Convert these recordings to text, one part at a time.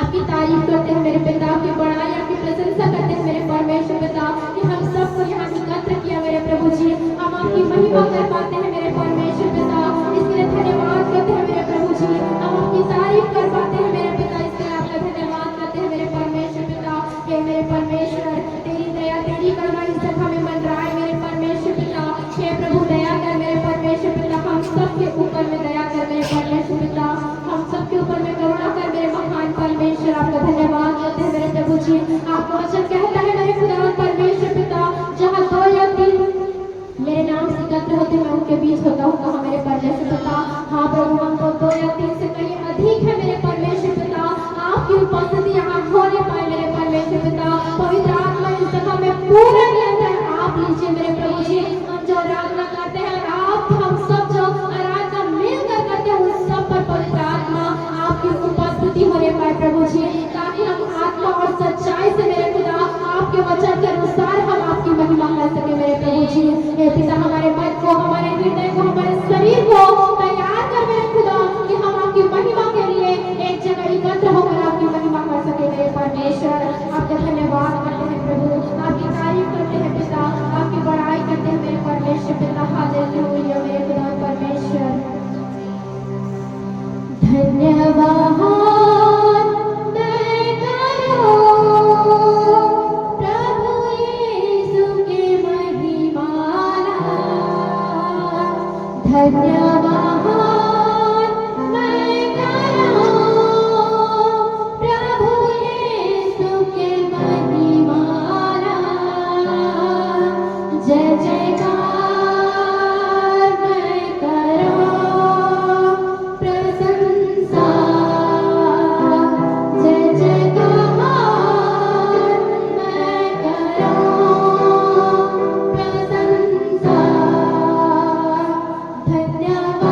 आपकी तारीफ करते हैं मेरे पिता, आपकी बड़ाई आपकी प्रशंसा करते हैं मेरे परमेश्वर पिता कि हम सबको यहाँ एकत्र किया मेरे प्रभु जी। हम आपकी महिमा कर पाते हैं मेरे परमेश्वर पिता, इसके लिए धन्यवाद करते हैं मेरे प्रभु जी। हम आपकी तारीफ कर पाते हैं मेरे पिता, इसके लिए आपका धन्यवाद करते हैं मेरे परमेश्वर पिता। हे मेरे परमेश्वर, तेरी दया तेरी करुणा इस सभा में बन रहा है मेरे परमेश्वर पिता। हे प्रभु दया कर मेरे परमेश्वर पिता, हम सबके ऊपर में दया कर मेरे परमेश्वर पिता, हम सबके ऊपर में करुणा कर मेरे महान परमेश्वर। आपका धन्यवाद करते हैं मेरे प्रभु जी। आपका वचन कहता है मेरे खुदा परमेश्वर पिता, जहाँ 2 या 3 मेरे नाम से एकत्र होते मैं उनके बीच होता हूँ, कहा मेरे परमेश्वर पिता। हाँ प्रभु, हम तो 2 या 3 से कहीं अधिक है मेरे परमेश्वर पिता, आपकी उपस्थिति यहाँ होने पाए मेरे परमेश्वर पिता। पवित्र आत्मा इस सभा में पूरा नियंत्रण आप लीजिए मेरे प्रभु जी। हम जो आराधना करते हैं और आप हम सब जो आराधना मिलकर करते हैं उस सब पर पवित्र आत्मा आपकी उपस्थिति होने पाए प्रभु जी, ताकि हम आत्मा और सच्चाई से मेरे खुदा आपके वचन के अनुसार हम आपकी महिमा कर सके मेरे प्रभु जी। हे पिता, हमारे मन को, हमारे हृदय को, हमारे शरीर को तैयार कर मेरे खुदा कि हम आपकी महिमा के लिए एक जगह एकत्र होकर आपकी महिमा कर सके मेरे परमेश्वर। आपका धन्यवाद करते हैं प्रभु, आपकी तारीफ करते हैं पिता, आपकी बड़ाई करते हैं मेरे परमेश्वर पिता। हालेलुया मेरे खुदा परमेश्वर। धन्यवाद मैं करूं प्रभु यीशु के महिमाला। धन्यवाद मैं करूं प्रभु यीशु के महिमाला। जय जयकार मैं करूं प्रशंसा, जय जयकार मैं करूं प्रशंसा। धन्यवाद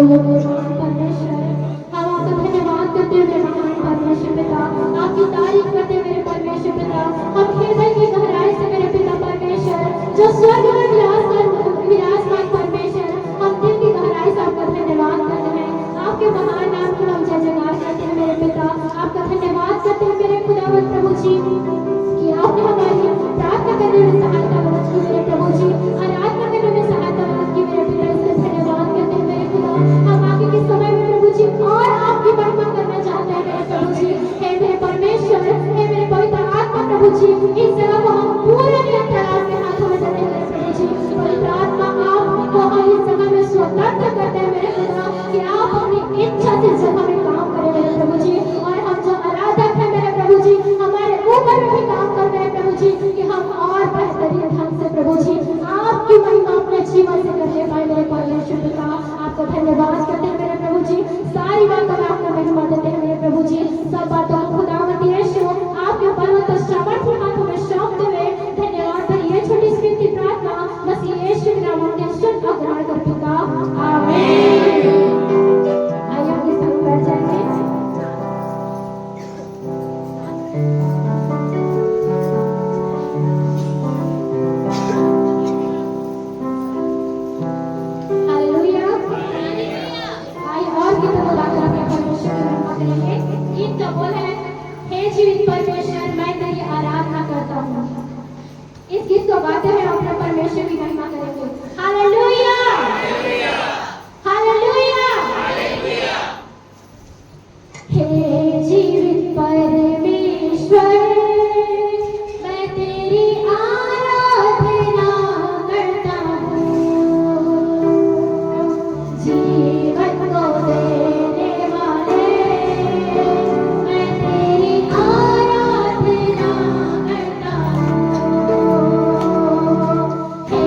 हो मेरे महान परमेश्वर। हम आपका धन्यवाद करते हैं मेरे महान परमेश्वर पिता, आपकी तारीफ करते हैं मेरे परमेश्वर पिता। हम हृदय की गहराई से मेरे पिता परमेश्वर जो स्वर्ग में विराजमान परमेश्वर, हम दिल की गहराई से आपका धन्यवाद करते हैं। आपके महान नाम की हम जय जयकार करते हैं मेरे पिता। आपका धन्यवाद करते हैं मेरे खुदावंद प्रभु जी कि आपने हमारी प्रार्थना करने में सहायता मदद की मेरे प्रभु जी, आराधना करने में सहायता मदद की मेरे पिता। इसलिए धन्यवाद करते हैं मेरे खुदा। हम आगे के समय में प्रभु जी और आपकी महिमा करना चाहते हैं मेरे प्रभु जी। हे मेरे परमेश्वर, हे मेरे पवित्र आत्मा प्रभु जी, इस जगह को हम पूरे नियंत्रण आपके हाथों में देते हैं मेरे प्रभु जी। पवित्र आत्मा आपको हम इस जगह में स्वतंत्र करते हैं मेरे खुदा कि आप अपनी इच्छा से इस जगह में काम करें मेरे प्रभु जी। और हम जो आराधक हैं मेरे प्रभु जी, हमारे ऊपर में भी काम कर रहे हैं प्रभु जी कि हम और बेहतरीन ढंग से प्रभु जी आपकी महिमा अपने जीवन से करने पाए मेरे परमेश्वर पिता। आपको धन्यवाद करते हैं मेरे प्रभु जी। सारी बातों में आपका महिमा देते हैं मेरे प्रभु जी। सब बातों को खुदावंद यीशु आपके बलवंत सामर्थ्य हाथों में सौंपते हुए धन्यवाद भरी ये छोटी सी विनती प्रार्थना मसीह यीशु के नाम में सुन और ग्रहण कर पिता, आमीन। आइए आपके संग बैठ जाएंगे। हालेलुया। आइए और गीतों को गाकर अपने परमेश्वर की महिमा करेंगे। गीत का बोल है, हे जीवित परमेश्वर मैं तेरी आराधना करता हूँ। इस गीत को गाते हुए अपने परमेश्वर की महिमा करेंगे। हालेलुया, हालेलुया, हे जीवित परमेश्वर मैं तेरी आराधना करता हूँ। जीवन को देने वाले मैं तेरी आराधना करता हूँ। हे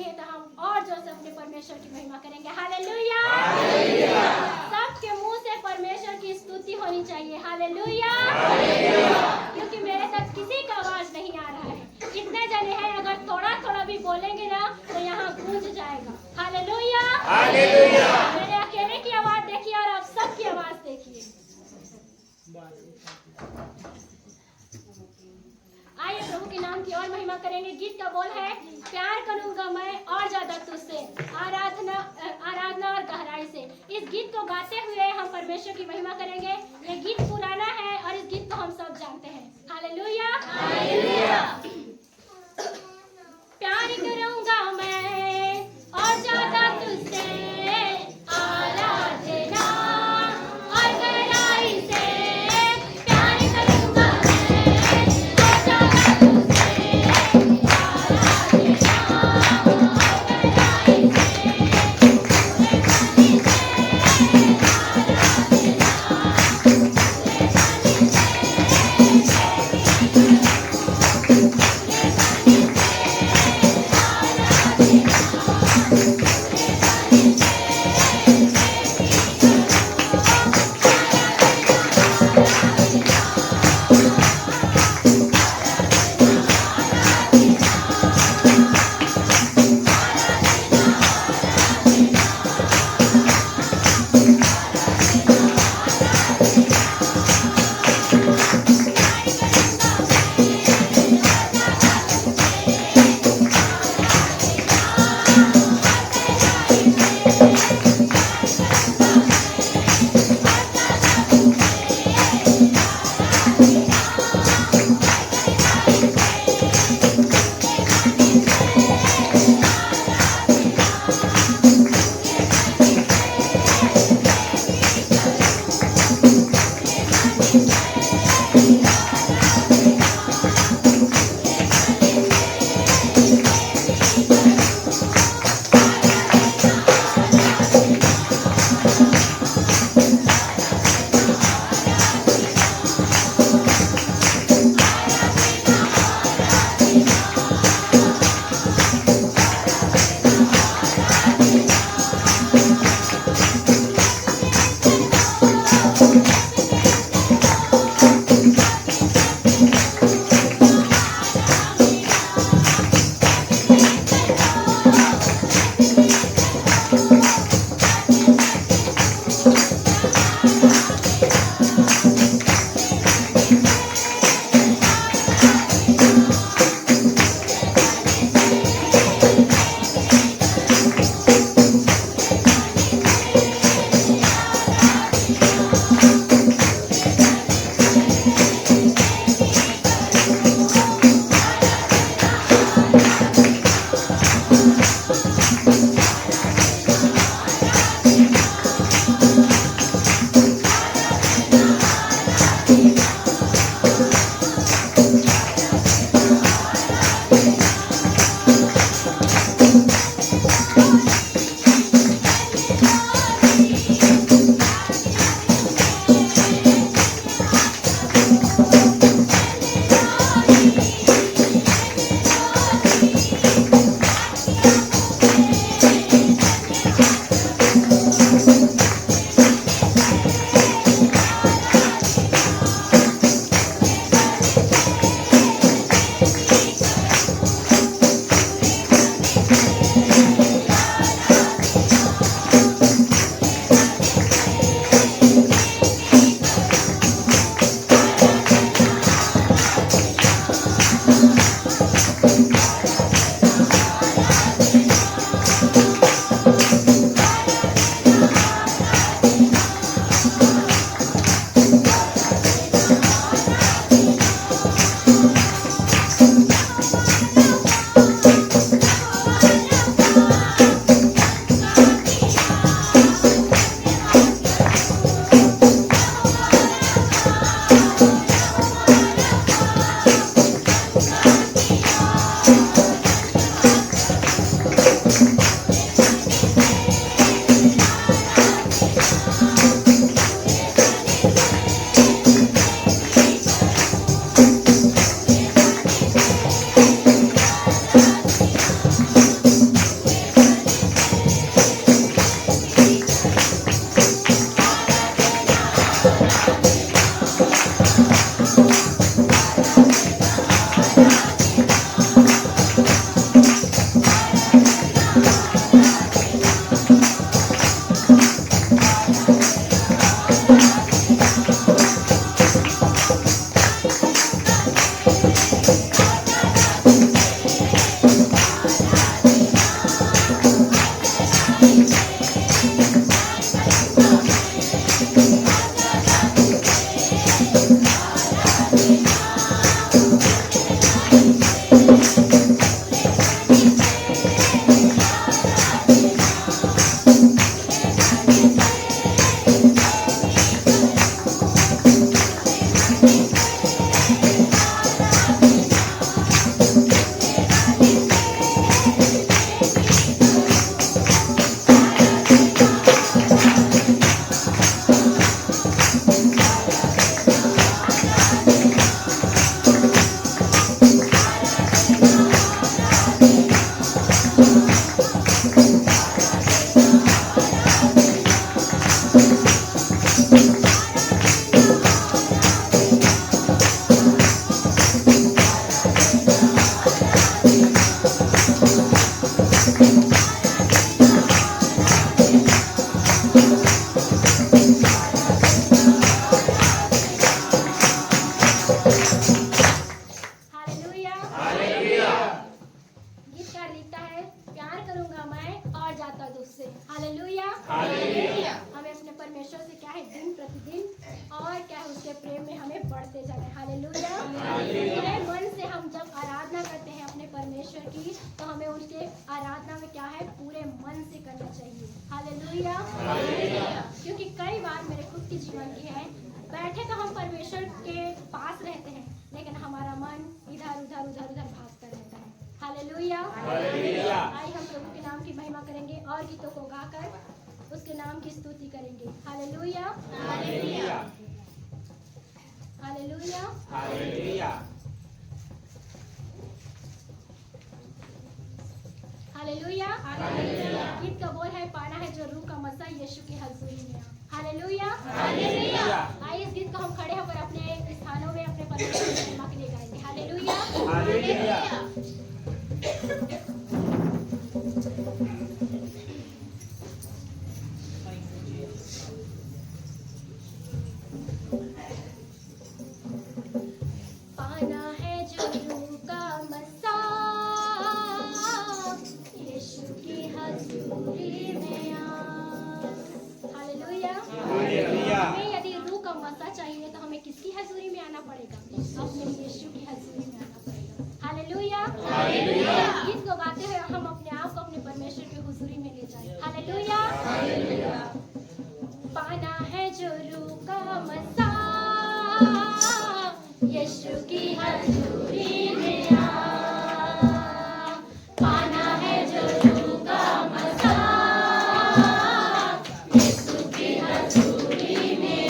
चाहिए तो हम और जोर से अपने परमेश्वर की महिमा करेंगे। हालेलुया। सबके मुंह से परमेश्वर की स्तुति होनी चाहिए। हालेलुया। क्योंकि मेरे तक किसी का आवाज नहीं आ रहा है, इतने जने हैं, अगर थोड़ा थोड़ा भी बोलेंगे ना तो यहाँ गूंज जाएगा। हालेलुया। मेरे अकेले की आवाज देखिए और आप सबकी आवाज देखिए। आइए प्रभु के नाम की और महिमा करेंगे। गीत का बोल है, प्यार करूंगा मैं और ज्यादा तुझसे, आराधना और गहराई से। इस गीत को गाते हुए हम परमेश्वर की महिमा करेंगे। ये गीत पुराना है और इस गीत को हम सब जानते हैं। हालेलुया। प्यार करूंगा मैं और ज्यादा तुझसे, आराधना और गहराई से। प्यार करूंगा मैं और ज्यादा तुझसे, आराधना और गहराई से। दो उससे। हालेलुया। हमें अपने परमेश्वर से क्या है दिन प्रतिदिन और क्या है उसके प्रेम में हमें बढ़ते जाना है। हालेलुया। पूरे मन से हम जब आराधना करते हैं अपने परमेश्वर की तो हमें उसके आराधना में क्या है पूरे मन से करना चाहिए। हालेलुया। क्योंकि कई बार मेरे खुद के जीवन की है बैठे तो हम परमेश्वर के पास रहते हैं लेकिन हमारा मन इधर उधर उधर उधर भागता रहता है। हालेलुया। आइए हम प्रभु के नाम की महिमा करेंगे और गीतों को गाकर उसके नाम की स्तुति करेंगे। हालेलुया। हालेलुया। हालेलुया। गीत का बोल है पाना है जो रूह का मसा यीशु की हजूरी में। हालेलुया। आइए इस गीत को हम खड़े होकर अपने स्थानों में अपने परमेश्वर की महिमा के लिए गाएंगे। हालेलुया। पाना है जो रूह का मसा यीशु की हजूरी में आज। हालेलुया। हमें यदि रूह का मसा चाहिए तो हमें किसकी हजूरी में आना पड़ेगा? अपने यीशु की हजूरी में आना पड़ेगा। हालेलुया। गीत को गाते हुए हम अपने आप को अपने परमेश्वर की हुजूरी में ले जाएं। हालेलुया। पाना है जो रूह का मसा यीशु की हजूरी में आ। पाना है जो रूह का मसा यीशु की हजूरी में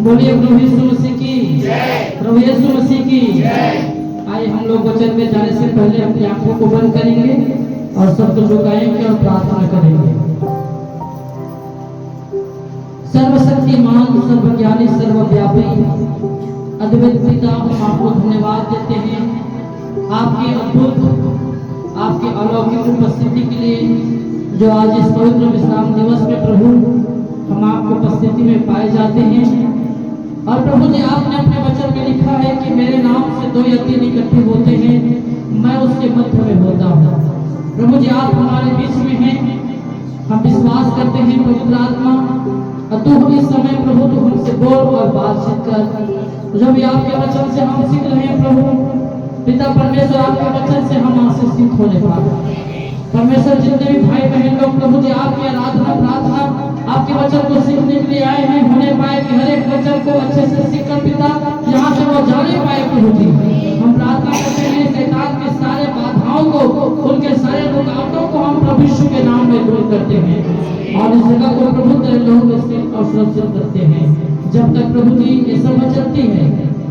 बोलिए प्रभु यीशु मसीह की जय। प्रभु यीशु मसीह की जय। आइए हम लोग वचन में जाने से पहले अपनी आंखों को बंद करेंगे और शब्द झुकाएंगे और प्रार्थना करेंगे। सर्वशक्तिमान, सर्वज्ञानी, सर्वव्यापी अद्भुत पिता, हम आपको धन्यवाद देते हैं आपकी अद्भुत, आपकी अलौकिक उपस्थिति के लिए जो आज इस पवित्र विश्राम दिवस में प्रभु हम आपकी उपस्थिति में पाए जाते हैं। और प्रभु जी, आपने अपने वचन में लिखा है कि मेरे नाम से 2 या 3 इकट्ठे होते हैं, मैं उसके मध्य में होता हूँ। प्रभु जी, आप हमारे बीच में हैं, हम विश्वास करते हैं पवित्र आत्मा, और तू इस समय प्रभु तू हमसे बोल और बातचीत कर। जो भी आपके वचन से हम सीख रहे हैं प्रभु पिता परमेश्वर, आपके वचन से हम आशीषित होने पाए। परमेश्वर, जितने भी भाई बहन लोग प्रभु जी आपकी आराधना प्रार्थना आपके वचन को सीखने के लिए आए हैं, होने पाए कि हर एक वचन को अच्छे से सीखकर पिता यहाँ से वो जाने पाए प्रभु जी। हम प्रार्थना करते हैं शैतान के सारे बाधाओं को, उनके सारे रुकावटों को हम प्रभु यीशु के नाम में दूर करते हैं और इस जगह को प्रभु तेरे लोगों में स्थिर और सुरक्षित करते हैं। जब तक प्रभु जी ये समझ चलती है,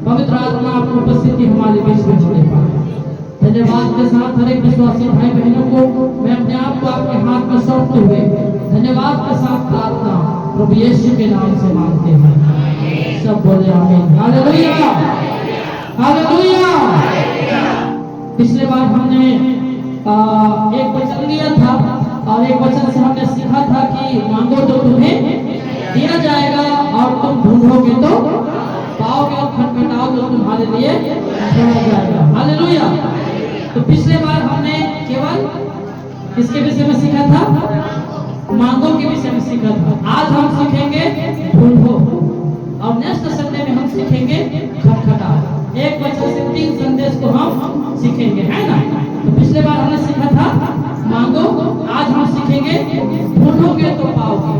पवित्र आत्मा आपकी उपस्थिति हमारे बीच में होने पाए। धन्यवाद के साथ हर एक विश्वासी भाई बहनों को मैं अपने आप को आपके हाथ में सौंपते हुए धन्यवाद के साथ प्रार्थना प्रभु यीशु के नाम से मांगते हैं। सब बोले आमीन। Hallelujah, hallelujah. पिछले बार हमने एक वचन लिया था और एक वचन से हमने सीखा था कि मांगो तो तुम्हें दिया जाएगा और तुम ढूंढोगे तो पाओगे और खटखटाओ तो तुम्हारे लिए खोला जाएगा। हालेलुया। तो पिछले बार हमने केवल किसके विषय में सीखा था? मांगो के विषय में सीखा था। आज हम सीखेंगे ढूंढो और नेक्स्ट संडे में हम सीखेंगे खटखटाओ। एक वचन से 3 संदेश को हम सीखेंगे, है ना? तो पिछले बार हमने सीखा था मांगो, आज हम सीखेंगे ढूंढोगे तो पाओगे।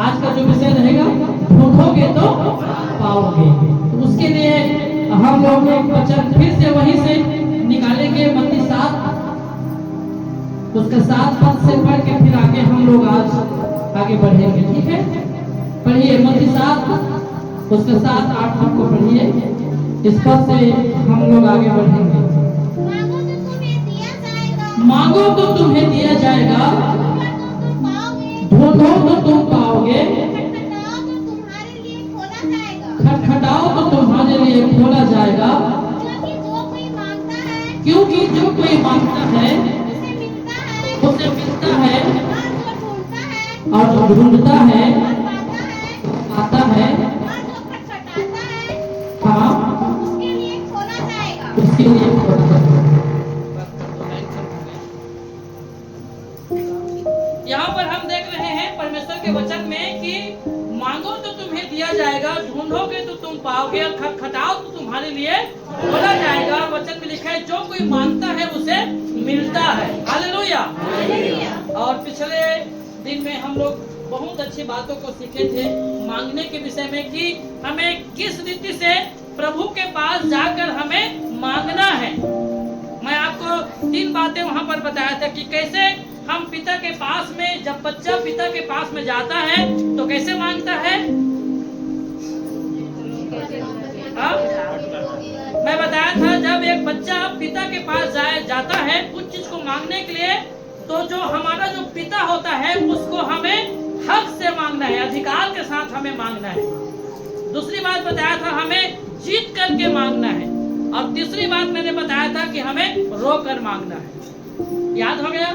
आज का जो विषय रहेगा ढूंढोगे तो पाओगे। तो उसके लिए हम लोग एक वचन फिर से वहीं से निकालेंगे, मत्ती 7 उसका 7 पद से पढ़ के फिर आगे हम लोग आज आगे बढ़ेंगे। ठीक है, पढ़िए मत्ती 7 उसका 7-8 पद को पढ़िए। इस पद से हम लोग आगे बढ़ेंगे। मांगो तो तुम्हें दिया जाएगा, ढूंढो तो तुम पाओगे, खटखटाओ तो तुम्हारे लिए खोला जाएगा। क्योंकि जो कोई मांगता है उसे मिलता है और जो ढूंढता है आता है, हाँ उसके लिए खोला जाएगा। यहाँ पर हम देख रहे हैं परमेश्वर के वचन में कि मांगो तो तुम्हें दिया जाएगा, ढूंढोगे तो तुम पाओगे और खटखटाओ तो तुम्हारे लिए खोला जाएगा। वचन में लिखा है जो कोई मांगता है उसे मिलता है। हालेलुया। और पिछले दिन में हम लोग बहुत अच्छी बातों को सीखे थे मांगने के विषय में कि हमें किस रीति से प्रभु के पास जाकर हमें मांगना है। मैं आपको 3 बातें वहां पर बताया था कि कैसे हम पिता के पास में, जब बच्चा पिता के पास में जाता है तो कैसे मांगता है। मैं बताया था जब एक बच्चा पिता के पास जाता है कुछ चीज को मांगने के लिए, तो जो हमारा जो पिता होता है उसको हमें हक से मांगना है, अधिकार के साथ हमें मांगना है। दूसरी बात बताया था हमें जीत करके मांगना है, और तीसरी बात मैंने बताया था कि हमें रो कर मांगना है। याद हो गया?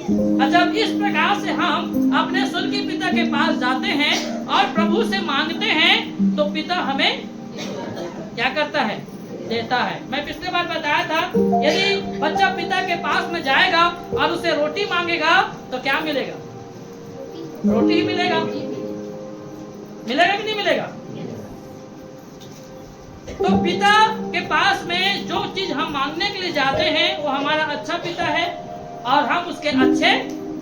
और जब इस प्रकार से हम अपने स्वर्गीय पिता के पास जाते हैं और प्रभु से मांगते हैं तो पिता हमें क्या करता है? देता है। मैं पिछले बार बताया था, यदि बच्चा पिता के पास में जाएगा और उसे रोटी मांगेगा तो क्या मिलेगा? रोटी ही मिलेगा। मिलेगा कि नहीं मिलेगा? तो पिता के पास में जो चीज हम मांगने के लिए जाते हैं वो हमारा अच्छा पिता है और हम उसके अच्छे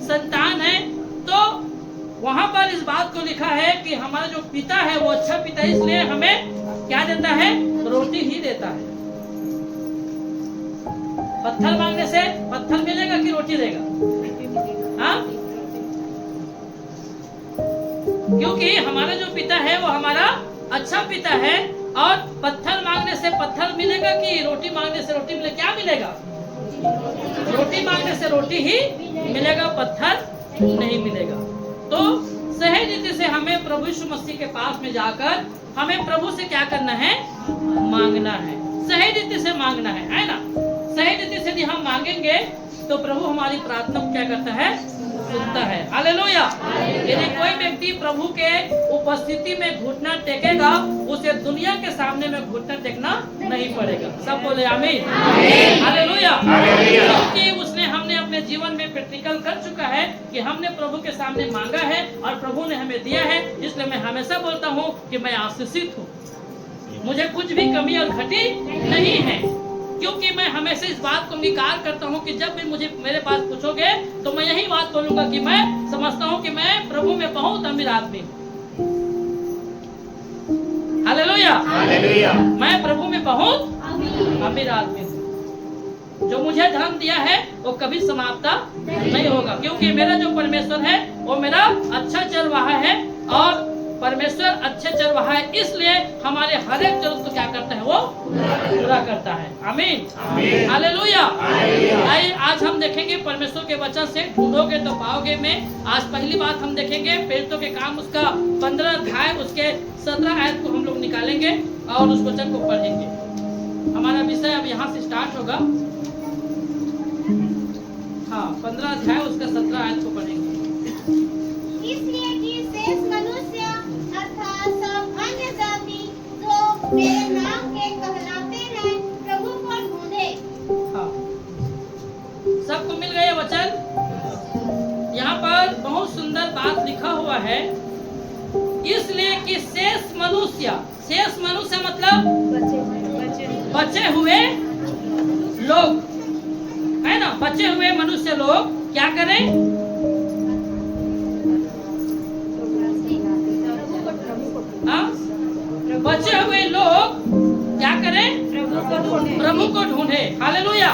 संतान हैं। तो वहां पर इस बात को लिखा है कि हमारा जो पिता है वो अच्छा पिता है, इसलिए हमें क्या देता है? रोटी ही देता है। पत्थर मांगने से पत्थर मिलेगा कि रोटी देगा? हाँ, क्योंकि हमारा जो पिता है वो हमारा अच्छा पिता है। और पत्थर मांगने से पत्थर मिलेगा कि रोटी मांगने से रोटी मिलेगा? क्या मिलेगा? रोटी मांगने से रोटी ही मिलेगा, पत्थर नहीं मिलेगा। तो सही रीति से हमें प्रभु यीशु मसीह के पास में जाकर हमें प्रभु से क्या करना है? मांगना है। सही रीति से मांगना है ना? सही रीति से यदि हम मांगेंगे तो प्रभु हमारी प्रार्थना को क्या करता है? सुनता है। हालेलुया। यदि कोई व्यक्ति प्रभु के उपस्थिति में घुटना टेकेगा, उसे दुनिया के सामने में घुटना टेकना नहीं पड़ेगा। सब बोले आमीन। हालेलुया। क्योंकि उसने हमने अपने जीवन में प्रैक्टिकल कर चुका है कि हमने प्रभु के सामने मांगा है और प्रभु ने हमें दिया है। इसलिए मैं हमेशा बोलता हूँ कि मैं आशीषित हूँ, मुझे कुछ भी कमी और घटी नहीं है। क्योंकि मैं हमेशा इस बात को अंगीकार करता हूँ कि जब भी मुझे मेरे पास पूछोगे तो मैं यही बात बोलूंगा कि मैं समझता हूँ कि मैं प्रभु में बहुत अमीर आदमी हूँ। हालेलुया। मैं प्रभु में बहुत अमीर आदमी हूँ। जो मुझे धन दिया है वो कभी समाप्त नहीं होगा, क्योंकि मेरा जो परमेश्वर है वो मेरा अच्छा चरवाहा है। और परमेश्वर अच्छे चरवाहा है, इसलिए हमारे हर एक जरूरत को क्या करता है? वो पूरा करता है। आमीन। हालेलुया। आइए आज हम देखेंगे परमेश्वर के वचन से ढूंढोगे तो पाओगे में। आज पहली बात हम देखेंगे प्रेरितों के काम उसका 15 अध्याय उसके 17 आयत को हम लोग निकालेंगे और उस वचन को पढ़ेंगे। हमारा विषय अब यहाँ से स्टार्ट होगा। हाँ, 15 अध्याय उसका 17 आयत को पढ़ेंगे। इसलिए कि शेष मनुष्य अर्थात सब अन्य जाति जो मेरे नाम के कहलाते हैं प्रभु को ढूंढे। हाँ, सबको मिल गए वचन? यहाँ पर बहुत सुंदर बात लिखा हुआ है, इसलिए कि शेष मनुष्य मतलब बचे हुए लोग है ना? बचे हुए मनुष्य लोग क्या करें? बचे हुए लोग क्या करें? प्रभु को ढूंढे। हालेलुया।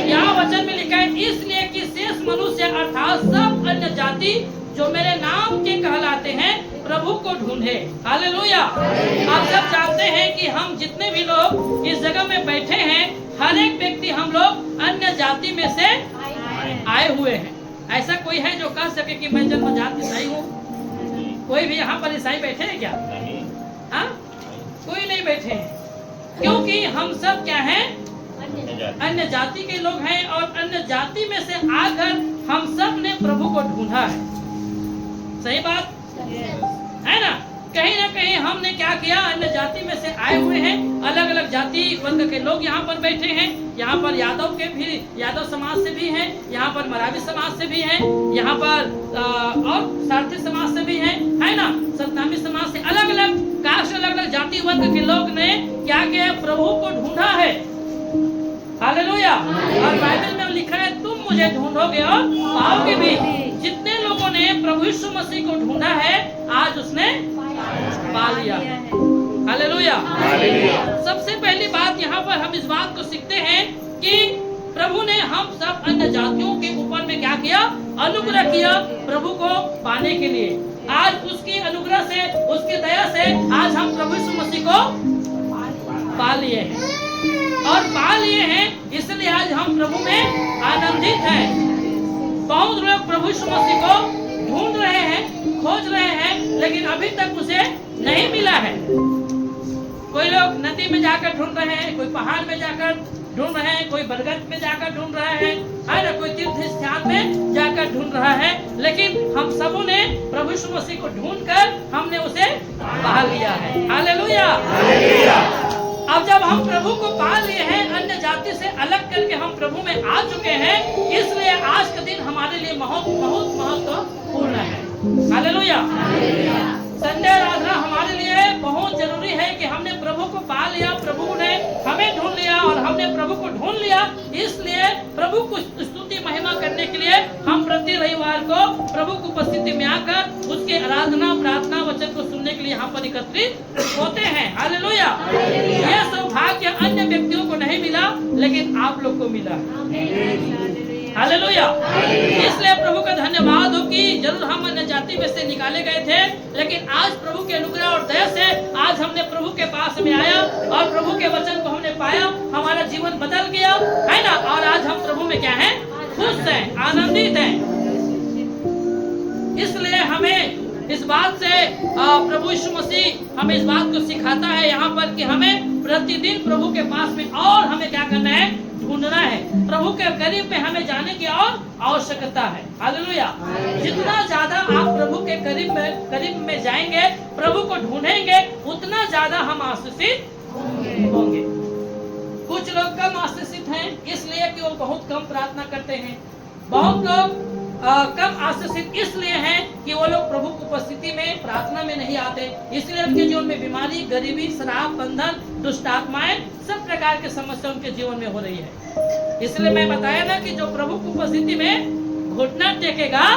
यहाँ वचन में लिखा है, इसलिए कि शेष मनुष्य अर्थात सब अन्य जाति जो मेरे नाम के कहलाते हैं प्रभु को ढूंढे। हालेलुया। आप सब जानते हैं कि हम जितने भी लोग इस जगह में बैठे हैं, हर एक व्यक्ति हम लोग अन्य जाति में से आए हुए हैं। ऐसा कोई है जो कह सके कि मैं जन्मजात ईसाई हूँ? कोई भी यहाँ पर ईसाई बैठे हैं क्या? हाँ, कोई नहीं बैठे हैं, क्योंकि हम सब क्या हैं? अन्य जाति के लोग हैं। और अन्य जाति में से आकर हम सब ने प्रभु को ढूंढा है। सही बात है ना? कहीं ना कहीं हमने क्या किया? अन्य जाति में से आए हुए हैं। अलग अलग जाति वर्ग के लोग यहाँ पर बैठे हैं। यहाँ पर यादव के भी, यादव समाज से भी हैं, यहाँ पर मराठी समाज से भी हैं, यहाँ पर और सारथी समाज से भी हैं, है ना? सतनामी समाज से, अलग अलग कास्ट, अलग अलग जाति वर्ग के लोग ने क्या किया? प्रभु को ढूंढा है। हालेलुया। और बाइबल में लिखा है, तुम मुझे ढूंढोगे और पाओगे भी। जितने लोगों ने प्रभु यीशु मसीह को ढूंढा है, आज उसने पा लिया। हालेलुया। सबसे पहली बात यहाँ पर हम इस बात को सीखते हैं कि प्रभु ने हम सब अन्य जातियों के ऊपर में क्या किया? अनुग्रह किया प्रभु को पाने के लिए। आज उसकी अनुग्रह से, उसकी दया से आज हम प्रभु यीशु मसीह को पा लिए हैं। और पा लिए हैं इसलिए आज हम प्रभु में आनंदित हैं। बहुत लोग प्रभु यीशु मसीह को ढूंढ रहे हैं, खोज रहे हैं, लेकिन अभी तक उसे नहीं मिला है। कोई लोग नदी में जाकर ढूंढ रहे हैं, कोई पहाड़ में जाकर ढूंढ रहे हैं, कोई बरगद में जाकर ढूंढ रहा है ना, कोई तीर्थ स्थान में जाकर ढूंढ रहा है, लेकिन हम सबों ने प्रभु यीशु मसीह को ढूंढकर हमने उसे पा लिया है। हालेलुया। अब जब हम प्रभु को पा लिए हैं, अन्य जाति से अलग करके हम प्रभु में आ चुके हैं, इसलिए आज का दिन हमारे लिए बहुत बहुत महत्वपूर्ण है। हालेलुया। संडे आराधना हमारे लिए बहुत जरूरी है कि हमने प्रभु को पा लिया, प्रभु ने हमें ढूंढ लिया और हमने प्रभु को ढूंढ लिया, इसलिए प्रभु को स्तुति महिमा करने के लिए हम प्रति रविवार को प्रभु की उपस्थिति में आकर उसके आराधना प्रार्थना वचन को सुनने के लिए यहाँ पर एकत्रित होते हैं। हालेलुया। यह सौभाग्य अन्य व्यक्तियों को नहीं मिला, लेकिन आप लोग को मिला। हालेलुया। इसलिए प्रभु का धन्यवाद हो कि जरूर हम अन्य जाति में से निकाले गए थे, लेकिन आज प्रभु के अनुग्रह और दया से आज हमने प्रभु के पास में आया और प्रभु के वचन को हमने पाया, हमारा जीवन बदल गया है ना, और आज हम प्रभु में क्या है, खुश हैं, आनंदित हैं। इसलिए हमें इस बात से प्रभु यीशु मसीह हमें इस बात को सिखाता है यहाँ पर कि हमें प्रतिदिन प्रभु के पास में और हमें क्या करना है, ढूंढना है। प्रभु के करीब में हमें जाने की और आवश्यकता है। हालेलुया। जितना ज्यादा आप प्रभु के करीब में जाएंगे, प्रभु को ढूंढेंगे, उतना ज्यादा हम आशीषित होंगे। कुछ लोग कम आशीषित हैं, इसलिए कि वो बहुत कम प्रार्थना करते हैं। बहुत लोग कम आशीषित इसलिए हैं कि वो लोग प्रभु की उपस्थिति में प्रार्थना में नहीं आते, इसलिए उनके जीवन में बीमारी, गरीबी, शराब, बंधन, दुष्ट आत्माएं, सब प्रकार की समस्या उनके जीवन में हो रही है। इसलिए मैं बताया ना कि जो प्रभु की उपस्थिति में घुटना टेकेगा,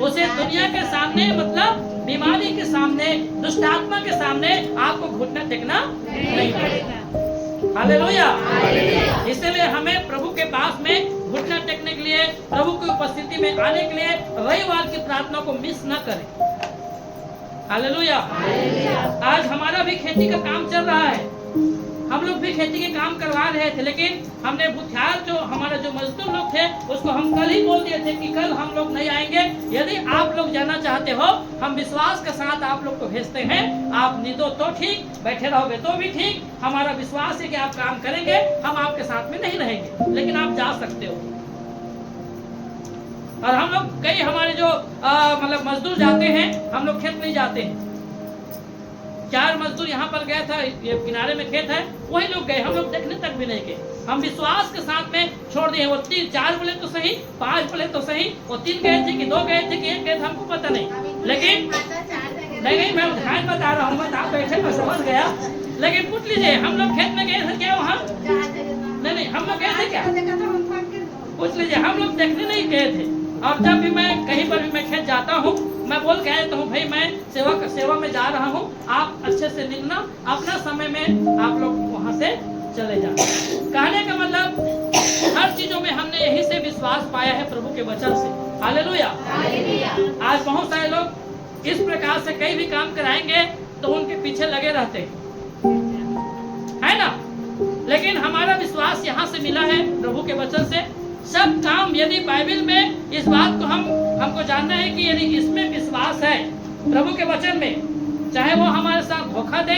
उसे दुनिया के सामने, मतलब बीमारी के सामने, दुष्ट आत्मा के सामने आपको घुटना टेकना नहीं पड़ेगा। हालेलुया। इसलिए हमें प्रभु के पास में घुटना टेकने के लिए, प्रभु की उपस्थिति में आने के लिए रविवार की प्रार्थना को मिस न करें। हालेलुया। आज हमारा भी खेती का काम चल रहा है, हम लोग भी खेती के काम करवा रहे थे, लेकिन हमने बुथियार जो हमारा जो मजदूर लोग थे उसको हम कल ही बोल दिए थे कि कल हम लोग नहीं आएंगे। यदि आप लोग जाना चाहते हो, हम विश्वास के साथ आप लोग को भेजते हैं। आप नहीं दो तो ठीक, बैठे रहोगे तो भी ठीक, हमारा विश्वास है कि आप काम करेंगे, हम आपके साथ में नहीं रहेंगे, लेकिन आप जा सकते हो। और हम लोग कई हमारे जो मतलब मजदूर जाते हैं, हम लोग खेत नहीं जाते हैं। 4 मजदूर यहाँ पर गया था, ये किनारे में खेत है, वही लोग गए, हम लोग देखने तक भी नहीं गए। हम विश्वास के साथ में छोड़ दिए। वो 4 बोले तो सही, 5 बोले तो सही, वो 3 गए थे कि 2 गए थे कि 1 गए थे, हमको पता नहीं। लेकिन नहीं, मैं उदाहरण बता रहा हूँ, आप बैठे मैं समझ गया। लेकिन पूछ लीजिए, हम लोग खेत में गए थे क्या वहाँ? नहीं, हम लोग गए थे क्या? पूछ लीजिए, हम लोग देखने नहीं गए थे। और जब भी मैं कहीं पर भी मैं खेत जाता हूँ, मैं बोल के आता हूँ, भाई मैं सेवा में जा रहा हूँ, आप अच्छे से निकलना, अपना समय में आप लोग वहाँ से चले जाना। कहने का मतलब हर चीजों में हमने यही से विश्वास पाया है प्रभु के वचन से। हालेलुया। आज बहुत सारे लोग इस प्रकार से कई भी काम कराएंगे तो उनके पीछे लगे रहते है ना, लेकिन हमारा विश्वास यहाँ से मिला है प्रभु के वचन से। सब काम यदि बाइबल में इस बात को हमको जानना है कि यदि इसमें विश्वास है प्रभु के वचन में, चाहे वो हमारे साथ धोखा दे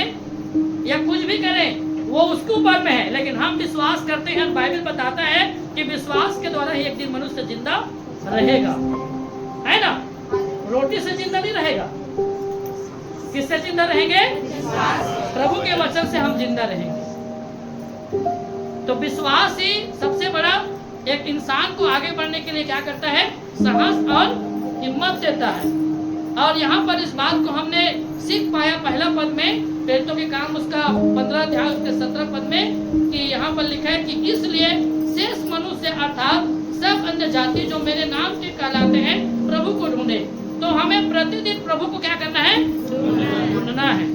या कुछ भी करे, वो उसके ऊपर में है, लेकिन हम विश्वास करते हैं। बाइबल बताता है कि विश्वास के द्वारा ही एक दिन मनुष्य जिंदा रहेगा, है ना। रोटी से जिंदा नहीं रहेगा, किससे जिंदा रहेंगे? प्रभु के वचन से हम जिंदा रहेंगे। तो विश्वास ही सबसे बड़ा एक इंसान को आगे बढ़ने के लिए क्या करता है? साहस और हिम्मत देता है। और यहाँ पर इस बात को हमने सीख पाया पहला पद में, प्रेरितों के काम उसका 15 अध्याय उसके 17 पद में, कि यहाँ पर लिखा है कि इसलिए शेष मनुष्य अर्थात सब अन्य जाति जो मेरे नाम से कहलाते हैं प्रभु को ढूंढे। तो हमें प्रतिदिन प्रभु को क्या करना है? ढूंढना है।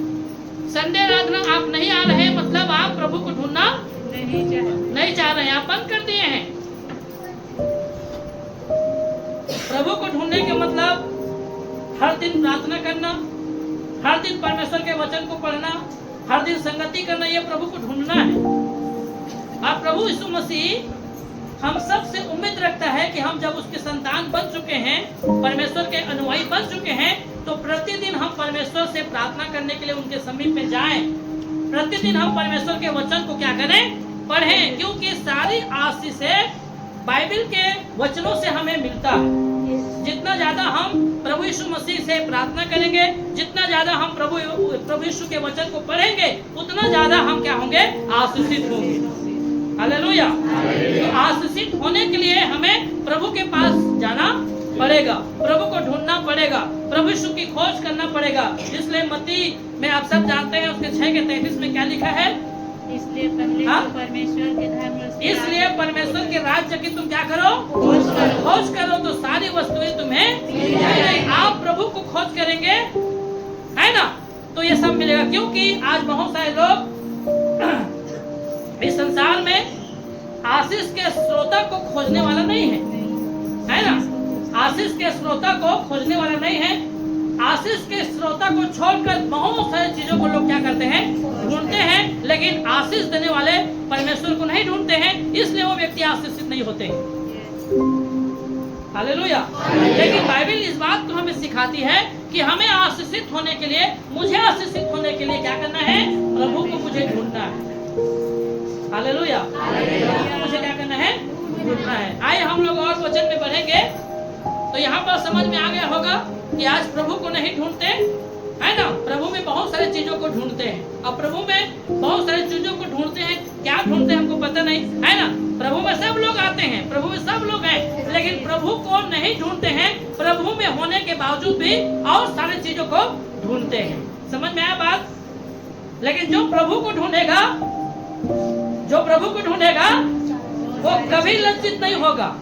संडे आराधना आप नहीं आ रहे, मतलब आप प्रभु को ढूंढना नहीं चाह रहे हैं, आप बंद कर दिए हैं। प्रभु को ढूंढने के मतलब हर दिन प्रार्थना करना, हर दिन परमेश्वर के वचन को पढ़ना, हर दिन संगति करना, ये प्रभु को ढूंढना है। और प्रभु यीशु मसीह हम सब से उम्मीद रखता है कि हम जब उसके संतान बन चुके हैं, परमेश्वर के अनुयायी बन चुके हैं, तो प्रतिदिन हम परमेश्वर से प्रार्थना करने के लिए उनके समीप में जाएं। प्रतिदिन हम परमेश्वर के वचन को क्या करें? पढ़ें, क्योंकि सारी आशीषें बाइबल के वचनों से हमें मिलता है। जितना ज्यादा हम प्रभु यीशु मसीह से प्रार्थना करेंगे, जितना ज्यादा हम प्रभु यीशु के वचन को पढ़ेंगे, उतना ज्यादा हम क्या होंगे? आशीषित होंगे। हालेलुया। तो आशीषित होने के लिए हमें प्रभु के पास जाना पड़ेगा, प्रभु को ढूंढना पड़ेगा, प्रभु यीशु की खोज करना पड़ेगा। इसलिए मत्ती में आप सब जानते हैं उसके 6:33 में क्या लिखा है? इसलिए पहले हाँ? तो परमेश्वर के धर्म और उसके इसलिए परमेश्वर के राज्य की तुम क्या करो? खोज करो, तो सारी वस्तुएं तुम्हें मिल जाएंगी। आप प्रभु को खोज करेंगे, है ना, तो ये सब मिलेगा। क्योंकि आज बहुत सारे लोग इस संसार में आशीष के स्रोता को खोजने वाला नहीं है ना? आशीष के स्रोता को खोजने वाला नहीं है। आशीष के स्रोता को छोड़कर बहुत सारी चीजों को लोग क्या करते हैं? ढूंढते हैं, लेकिन आशीष देने वाले परमेश्वर को नहीं ढूंढते हैं, इसलिए वो व्यक्ति आशीषित नहीं होते हैं। हालेलुया। लेकिन बाइबल इस बात को हमें सिखाती है कि हमें आशीषित होने के लिए, मुझे आशीषित होने के लिए क्या करना है? प्रभु को मुझे ढूंढना है। हालेलुया। प्रभु को मुझे क्या करना है? ढूंढना है। आइए हम लोग और वचन में बढ़ेंगे, तो यहाँ पर समझ में आ गया होगा कि आज प्रभु को नहीं ढूंढते, है ना? प्रभु में बहुत सारी चीजों को ढूंढते हैं। अब प्रभु में बहुत सारी चीजों को ढूंढते हैं, क्या ढूंढते हैं हमको पता नहीं, है ना? प्रभु में सब लोग आते हैं, प्रभु में सब लोग हैं, लेकिन प्रभु को नहीं ढूंढते हैं। प्रभु में होने के बावजूद भी और सारी चीजों को ढूंढते हैं। समझ में आया बात? लेकिन जो प्रभु को ढूंढेगा, जो प्रभु को ढूंढेगा, वो कभी लज्जित नहीं होगा,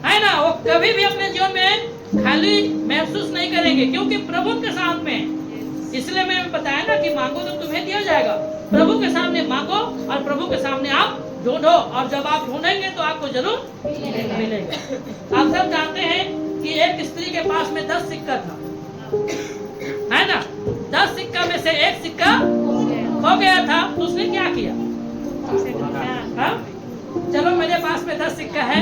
है ना? वो कभी भी अपने जीवन में खाली महसूस नहीं करेंगे, क्योंकि प्रभु के साथ में। इसलिए मैंने बताया ना कि मांगो तो तुम्हें दिया जाएगा। प्रभु के सामने मांगो और प्रभु के सामने आप ढूंढो, और जब आप ढूंढेंगे तो आपको जरूर मिलेगा। आप सब जानते हैं कि एक स्त्री के पास में 10 सिक्का था, है ना? 10 सिक्का में से एक सिक्का खो गया था, तो उसने क्या किया? हाँ? चलो मेरे पास में 10 सिक्का है,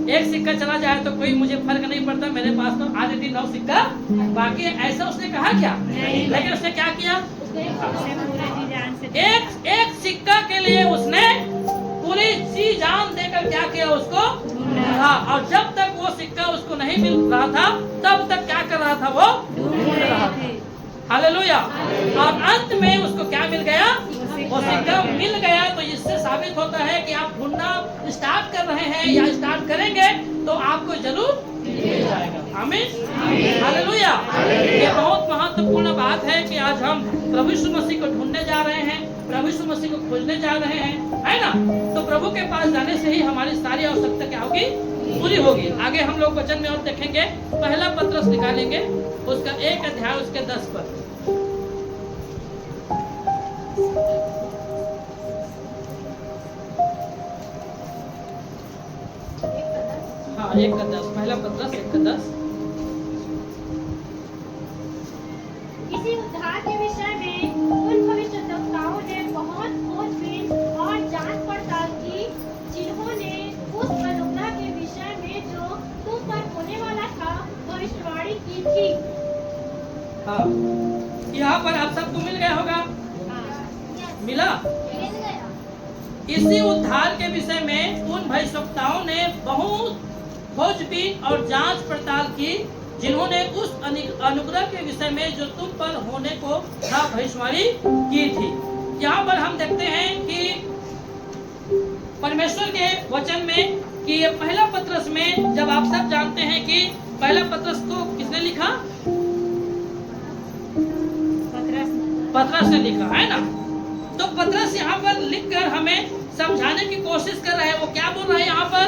एक सिक्का चला जाए तो कोई मुझे फर्क नहीं पड़ता, मेरे पास तो आधे दिन 9 सिक्का बाकी है, ऐसा उसने कहा क्या? लेकिन उसने क्या किया? एक सिक्का के लिए उसने पूरी जी जान देकर क्या किया? उसको ढूंढा। और जब तक वो सिक्का उसको नहीं मिल रहा था, तब तक क्या कर रहा था? वो ढूंढ रहा था। हालेलुया। और अंत में उसको क्या मिल गया? वो सिक्का मिल गया। तो इससे साबित होता है कि आप ढूंढना स्टार्ट कर रहे हैं या स्टार्ट करेंगे तो आपको जरूर मिल जाएगा। आमीन। हालेलुया। ये बहुत महत्वपूर्ण बात है कि आज हम प्रभु यीशु मसीह को ढूंढने जा रहे हैं, प्रभु यीशु मसीह को खोजने जा रहे हैं, है ना? तो प्रभु के पास जाने से ही हमारी सारी आवश्यकता क्या होगी? पूरी होगी। आगे हम लोग वचन में और देखेंगे। पहला पत्रस निकालेंगे, उसका 1 अध्याय उसके 10 पद। हाँ, 1:10, पहला पत्रस 1:10। इसी उद्धार के विषय में उन भविष्यद्वक्ताओं ने बहुत खोजबीन और जांच पड़ताल की, जिन्होंने उस अनुग्रह के विषय में जो तुम पर होने वाला था भविष्यवाणी की थी। हाँ, यहाँ पर आप सबको मिल गया होगा? मिला? इसी उद्धार के विषय में उन भविष्यद्वक्ताओं ने बहुत खोजबीन और जांच पड़ताल की, जिन्होंने उस अनुग्रह के विषय में जो तुम पर होने को था भविष्यवाणी की थी। यहाँ पर हम देखते हैं कि परमेश्वर के वचन में कि ये पहला पत्रस में, जब आप सब जानते हैं कि पहला पत्रस को किसने लिखा? पत्रस ने लिखा, है ना? तो पत्रस यहाँ पर लिखकर हमें समझाने की कोशिश कर रहा है। वो क्या बोल रहा है यहाँ पर?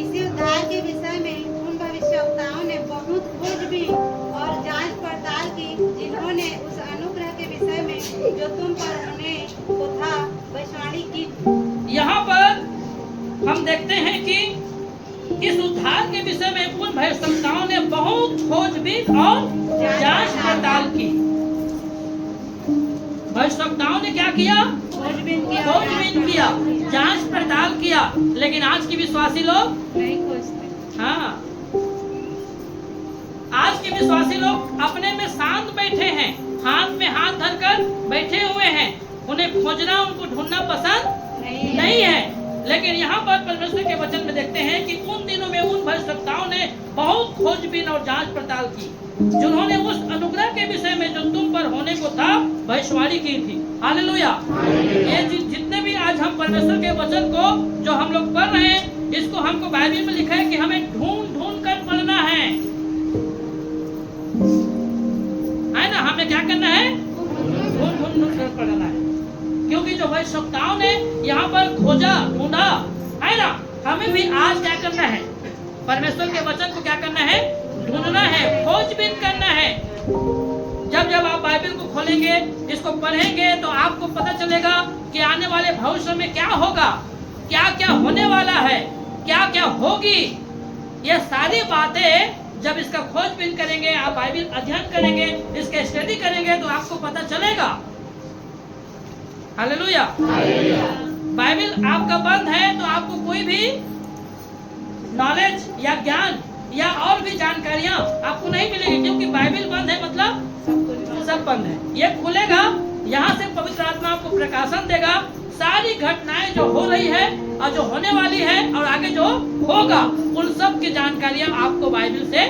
इसी उद्धार के विषय में उन भविष्यवक्ताओं ने बहुत खोजबीन और जांच पड़ताल की, जिन्होंने उस अनुग्रह के विषय में जो तुम पर होने को था भविष्यवाणी की। यहाँ पर हम देखते हैं कि इस उद्धार के विषय में उन भविष्यद्वक्ताओं ने बहुत खोजबीन और जांच पड़ताल की। भविष्यद्वक्ताओं ने क्या किया? खोजबीन किया, जांच पड़ताल किया। लेकिन आज के विश्वासी लोग नहीं खोजते। हाँ, आज के विश्वासी लोग अपने में शांत बैठे हैं, हाथ में हाथ धरकर बैठे हुए हैं, उन्हें खोजना, उनको ढूंढना पसंद नहीं है। लेकिन यहाँ पर परमेश्वर के वचन में देखते हैं कि उन दिनों में उन भविष्यवक्ताओं ने बहुत खोजबीन और जांच पड़ताल की, जिन्होंने उस अनुग्रह के विषय में जो तुम पर होने को था भविष्यवाणी की थी। हालेलुया। ये जितने भी आज हम परमेश्वर के वचन को जो हम लोग पढ़ रहे हैं, इसको हमको बाइबल में लिखा है कि हमें ढूंढ ढूंढ कर पढ़ना है ना। हमें क्या करना है? ढूंढ ढूंढ कर पढ़ना है, क्योंकि जो भविष्यवक्ताओं ने यहाँ पर खोजा, ढूंढा, है ना, हमें भी आज क्या करना है? परमेश्वर के वचन को क्या करना है? ढूंढना है, खोजबीन करना है। जब आप बाइबल को खोलेंगे, इसको पढ़ेंगे, तो आपको पता चलेगा कि आने वाले भविष्य में क्या होगा, क्या क्या होने वाला है, क्या क्या होगी। ये सारी बातें जब इसका खोजबीन करेंगे, आप बाइबल अध्ययन करेंगे, इसके स्टडी करेंगे, तो आपको पता चलेगा। हालेलुया। बाइबल आपका बंद है तो आपको कोई भी नॉलेज या ज्ञान या और भी जानकारियां आपको नहीं मिलेगी, क्योंकि बाइबल बंद है मतलब सब बंद है। ये खुलेगा, यहाँ से पवित्र आत्मा आपको प्रकाशन देगा, सारी घटनाएं जो हो रही है और जो होने वाली है और आगे जो होगा, उन सब की जानकारियां आपको बाइबल से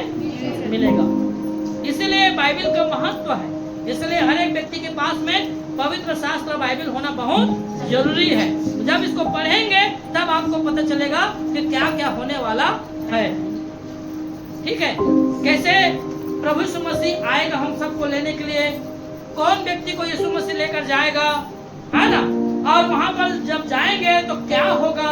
मिलेगा। इसीलिए बाइबल का महत्व है, इसलिए हर एक व्यक्ति के पास में पवित्र शास्त्र बाइबल होना बहुत जरूरी है। जब इसको पढ़ेंगे तब आपको पता चलेगा कि क्या क्या होने वाला है। ठीक है, कैसे प्रभु यीशु मसीह आएगा हम सबको लेने के लिए, कौन व्यक्ति को यीशु मसीह लेकर जाएगा, है ना, और वहां पर जब जाएंगे तो क्या होगा,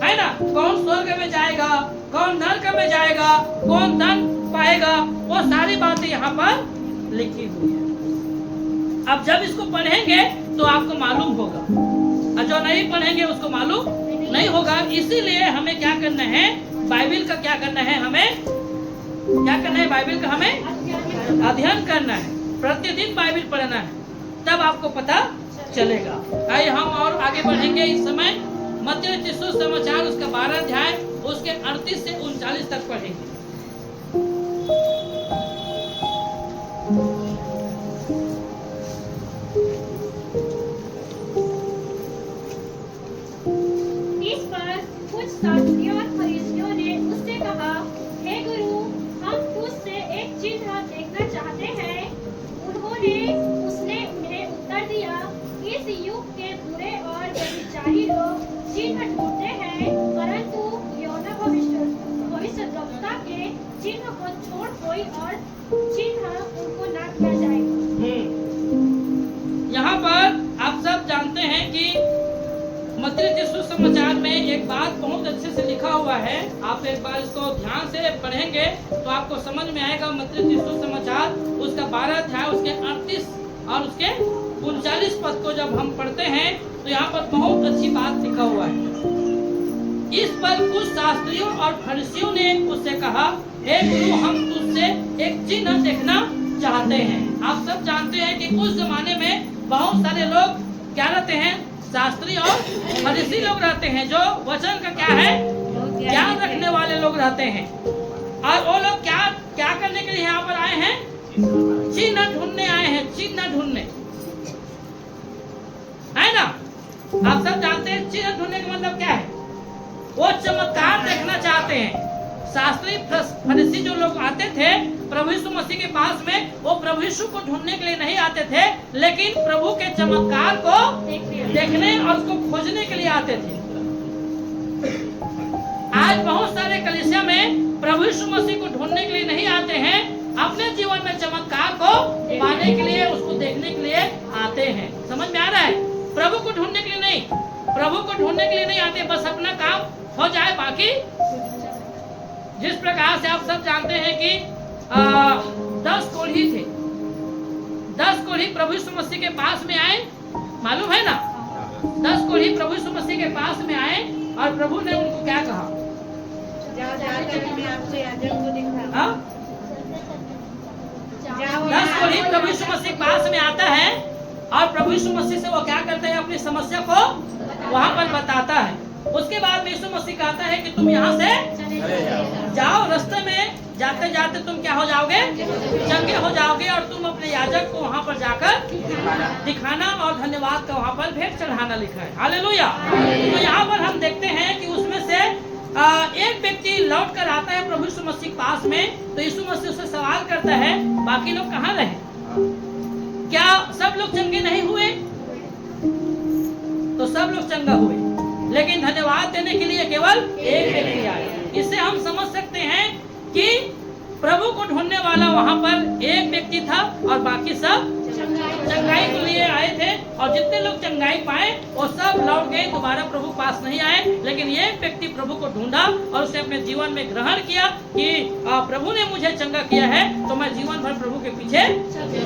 है ना, कौन स्वर्ग में जाएगा, कौन नरक में जाएगा, कौन धन पाएगा, वो सारी बातें यहाँ पर लिखी हुई है। अब जब इसको पढ़ेंगे तो आपको मालूम होगा, और जो नहीं पढ़ेंगे उसको मालूम नहीं होगा। इसीलिए हमें क्या करना है? बाइबल का क्या करना है? हमें क्या करना है? बाइबल का हमें अध्ययन करना है, प्रतिदिन बाइबल पढ़ना है, तब आपको पता चलेगा। आइए हम और आगे बढ़ेंगे। इस समय मत्ती रचित सुसमाचार उसका 12 अध्याय उसके 38 से 39 तक पढ़ेंगे। इस पर कुछ शास्त्रियों और फरीसियों ने उससे कहा, हे गुरु, हम तुझसे एक चिन्ह देखना चाहते हैं। उसने उन्हें उत्तर दिया, इस युग के बुरे और व्यभिचारी लोग चिन्ह ढूंढते हैं, परंतु योना भविष्यद्वक्ता के चिन्ह को छोड़ कोई और चिन्ह उनको न किया जाएगा। यहाँ पर आप सब जानते हैं कि मत्ती रचित सुसमाचार में एक बात बहुत अच्छे से लिखा हुआ है। आप एक बार इसको ध्यान से पढ़ेंगे तो आपको समझ में आएगा। मत्ती रचित सुसमाचार उसका 12 अध्याय उसके 38 और उसके 39 पद को जब हम पढ़ते हैं तो यहाँ पर बहुत अच्छी बात लिखा हुआ है। इस पर कुछ शास्त्रियों और फरीसियों ने उससे कहा, हे गुरु, हम तुझसे एक चिन्ह देखना चाहते हैं। आप सब जानते हैं कि उस जमाने में बहुत सारे लोग क्या रहते हैं? शास्त्री और फरीसी लोग रहते हैं, जो वचन का क्या है? ज्ञान रखने वाले लोग रहते हैं। और वो लोग क्या करने के लिए यहाँ पर आए हैं? चिन्ह ढूंढने आए हैं, चिन्ह ढूंढने, है ना। आप सब जानते हैं चिन्ह ढूंढने का मतलब क्या है? वो चमत्कार देखना चाहते हैं। शास्त्री फरीसी जो लोग आते थे प्रभु यीशु मसीह के पास में, वो प्रभु यीशु को ढूंढने के लिए नहीं आते थे, लेकिन प्रभु के चमत्कार को देखने और उसको खोजने के लिए आते थे। आज बहुत सारे कलीसिया में प्रभु यीशु मसीह को ढूंढने के लिए नहीं आते हैं, अपने जीवन में चमत्कार को पाने के लिए, उसको देखने के लिए आते हैं। समझ में आ रहा है? प्रभु को ढूंढने के लिए नहीं, प्रभु को ढूंढने के लिए नहीं आते, बस अपना काम हो जाए, बाकी जिस प्रकार से आप सब जानते हैं कि 10 कोढ़ी थे, 10 कोढ़ी प्रभु यीशु मसीह के पास में आए, मालूम है ना। 10 कोढ़ी प्रभु यीशु मसीह के पास में आए और प्रभु ने उनको क्या कहा? जाओ जाकर मैं आपको याजक को दिखाऊं। 10 कोढ़ी प्रभु यीशु मसीह के पास में आता है और प्रभु यीशु मसीह से वो क्या करते हैं? अपनी समस्या को वहां पर बताता है। उसके बाद यीशु मसीह कहता है कि तुम यहाँ से जाओ, रास्ते में जाते जाते तुम क्या हो जाओगे? चंगे हो जाओगे और तुम अपने याजक को वहाँ पर जाकर दिखाना और धन्यवाद का वहाँ पर भेंट चढ़ाना लिखा है। हालेलुया। तो यहाँ पर हम देखते हैं कि उसमें से एक व्यक्ति लौट कर आता है प्रभु यीशु मसीह के पास में। तो यीशु मसीह उससे सवाल करता है, बाकी लोग कहाँ रहे? क्या सब लोग चंगे नहीं हुए? तो सब लोग चंगा हुए, लेकिन धन्यवाद देने के लिए केवल एक व्यक्ति आया। इससे हम समझ सकते हैं कि प्रभु को ढूंढने वाला वहां पर एक व्यक्ति था और बाकी सब चंगाई के लिए आए थे। और जितने लोग चंगाई पाए वो सब लौट गए, दोबारा प्रभु पास नहीं आए। लेकिन एक व्यक्ति प्रभु को ढूंढा और उसे अपने जीवन में ग्रहण किया कि प्रभु ने मुझे चंगा किया है तो मैं जीवन भर प्रभु के पीछे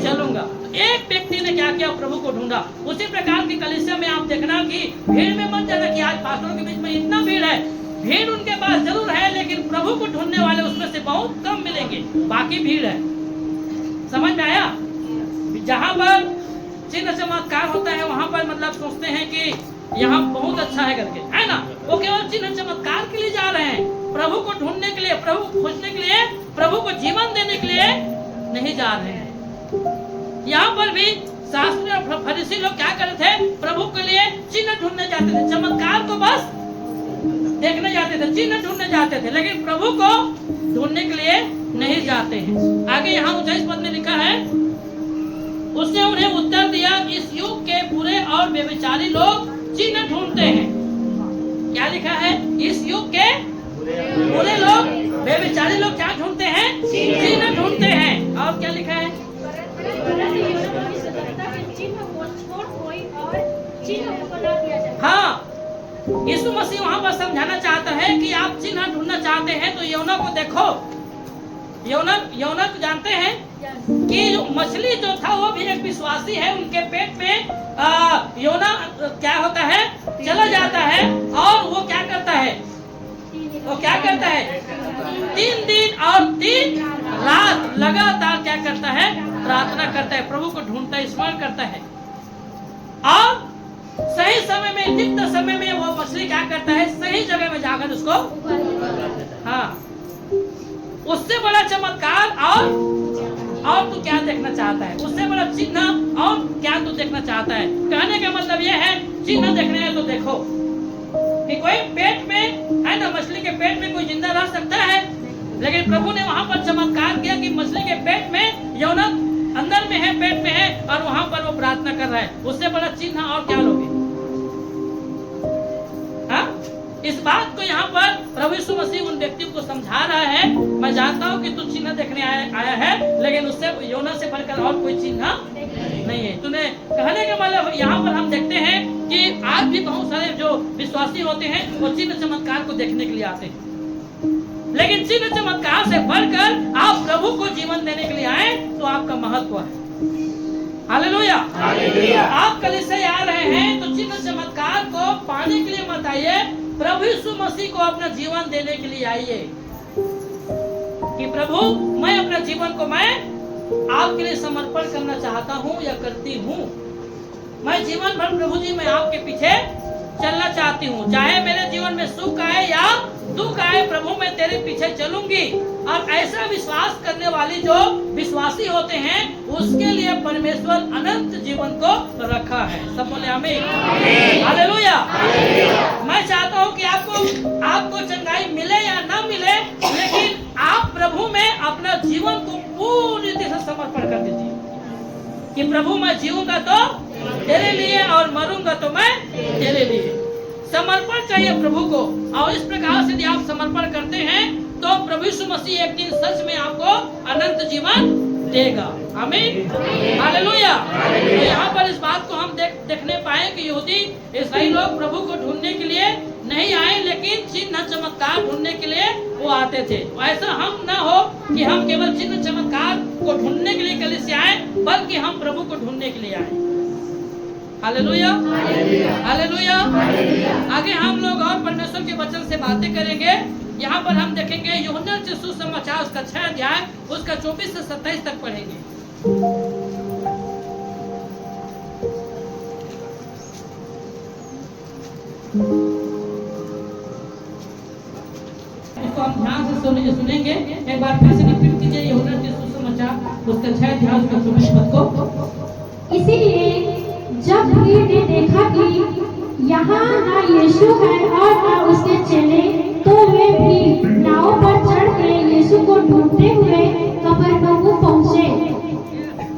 चलूंगा। तो एक व्यक्ति ने क्या किया? प्रभु को ढूंढा। उसी प्रकार की कलीसिया में आप देखना कि भीड़ में मत जाना कि आज पास्टरों के बीच में इतना भीड़ है। भीड़ उनके पास जरूर है, लेकिन प्रभु को ढूंढने वाले उसमें से बहुत कम मिलेंगे, बाकी भीड़ है। समझ में आया? जहाँ पर चिन्ह चमत्कार होता है वहाँ पर मतलब सोचते हैं कि यहाँ बहुत अच्छा है करके, है ना? वो केवल चिन्ह चमत्कार के लिए जा रहे हैं, प्रभु को ढूंढने के लिए, प्रभु को खोजने के लिए, प्रभु को जीवन देने के लिए नहीं जा रहे हैं। यहाँ पर भी शास्त्री और फरीसी लोग क्या करते थे? प्रभु के लिए चिन्ह ढूंढने जाते थे, चमत्कार को बस देखने जाते थे, चिन्ह ढूंढने जाते थे, लेकिन प्रभु को ढूंढने के लिए नहीं जाते हैं। आगे यहाँ 29 पद में लिखा है, उसने उन्हें उत्तर दिया, इस युग के बुरे और व्यभिचारी लोग चिन्ह ढूंढते हैं। क्या लिखा है? इस युग के बुरे लोग, व्यभिचारी लोग क्या ढूंढते हैं? चिन्ह ढूंढते हैं। और क्या लिखा है? हाँ, यीशु मसीह वहाँ पर समझाना चाहता है कि आप चिन्ह ढूंढना चाहते हैं तो योना को देखो। योना को जानते हैं कि मछली जो था वो भी एक विश्वासी है। उनके पेट में योना क्या होता है? चला जाता है। और वो क्या करता है? 3 दिन और 3 रात लगातार क्या करता है? प्रार्थना करता है, प्रभु को ढूंढता है, स्मरण करता है। और सही समय में, नित्य समय में वो मछली क्या करता है? सही जगह में जाकर उसको, हाँ, उससे बड़ा चमत्कार और तू क्या देखना चाहता है? उससे बड़ा चिन्ह और क्या तू देखना चाहता है? कहने का मतलब यह है, चिन्ह देखने है तो देखो कि कोई पेट में है ना, मछली के पेट में कोई जिंदा रह सकता है, लेकिन प्रभु ने वहां पर चमत्कार किया कि मछली के पेट में योना अंदर में है, पेट में है, और वहां पर वो प्रार्थना कर रहा है। उससे बड़ा चिन्ह और क्या लोगे? हाँ? इस बात को यहाँ पर प्रभु यीशु मसीह उन व्यक्तियों को समझा रहा है। मैं जानता हूँ कि तू चिन्ह देखने आया है, लेकिन उससे योना से बढ़कर और कोई चिन्ह नहीं है। तूने कहने के मतलब यहाँ पर हम देखते हैं कि आज भी बहुत सारे जो विश्वासी होते हैं वो चिन्ह चमत्कार को देखने के लिए आते हैं, लेकिन चिन्ह चमत्कार से बढ़कर आप प्रभु को जीवन देने के लिए आए तो आपका महत्व है। हालेलुया। आप कलीसिया आ रहे हैं तो चिन्ह चमत्कार को पाने के लिए मत आइए, प्रभु यीशु मसीह को अपना जीवन देने के लिए आइए कि प्रभु मैं अपना जीवन को मैं आपके लिए समर्पण करना चाहता हूँ या करती हूँ। मैं जीवन भर प्रभु जी मैं आपके पीछे चलना चाहती हूँ, चाहे मेरे जीवन में सुख आए या दुख आए, प्रभु मैं तेरे पीछे चलूंगी। और ऐसा विश्वास करने वाली जो विश्वासी होते हैं उसके लिए परमेश्वर अनंत जीवन को रखा है। सब बोले आमीन। हालेलुया। मैं चाहता हूँ कि आपको चंगाई मिले या ना मिले, लेकिन आप प्रभु में अपना जीवन को पूरी तरह से समर्पण कर दीजिए कि प्रभु मैं जीऊंगा तो तेरे लिए और मरूंगा तो मैं तेरे लिए। समर्पण चाहिए प्रभु को, और इस प्रकार से यदि आप समर्पण करते हैं तो प्रभु यीशु मसीह एक दिन सच में आपको अनंत जीवन देगा। आमीन। हालेलुया। तो यहाँ पर इस बात को हम देखने पाए कि यहूदी ईसाई लोग प्रभु को ढूंढने के लिए नहीं आए, लेकिन चिन्ह चमत्कार ढूंढने के लिए वो आते थे। ऐसा हम ना हो कि हम केवल चिन्ह चमत्कार को ढूंढने के लिए कलीसिया आए, बल्कि हम प्रभु को ढूंढने के लिए आए। हालेलुया। हालेलुया। आगे हम लोग और परमेश्वर के वचन से बातें करेंगे। यहाँ पर हम देखेंगे यूहन्ना रचित सुसमाचार उसका 6 अध्याय उसका 24 से 27 तक पढ़ेंगे। इसको हम ध्यान से सुनेंगे। एक बार फिर से रिपीट कीजिए यूहन्ना रचित सुसमाचार उसका 6 अध्याय उसका 24 पद को। इसीलिए जब भीड़ ने देखा कि यहाँ ना यीशु है और ना उसके चेले, तो वे भी नाव पर चढ़ के यीशु को ढूंढते हुए कफरनहूम पहुंचे।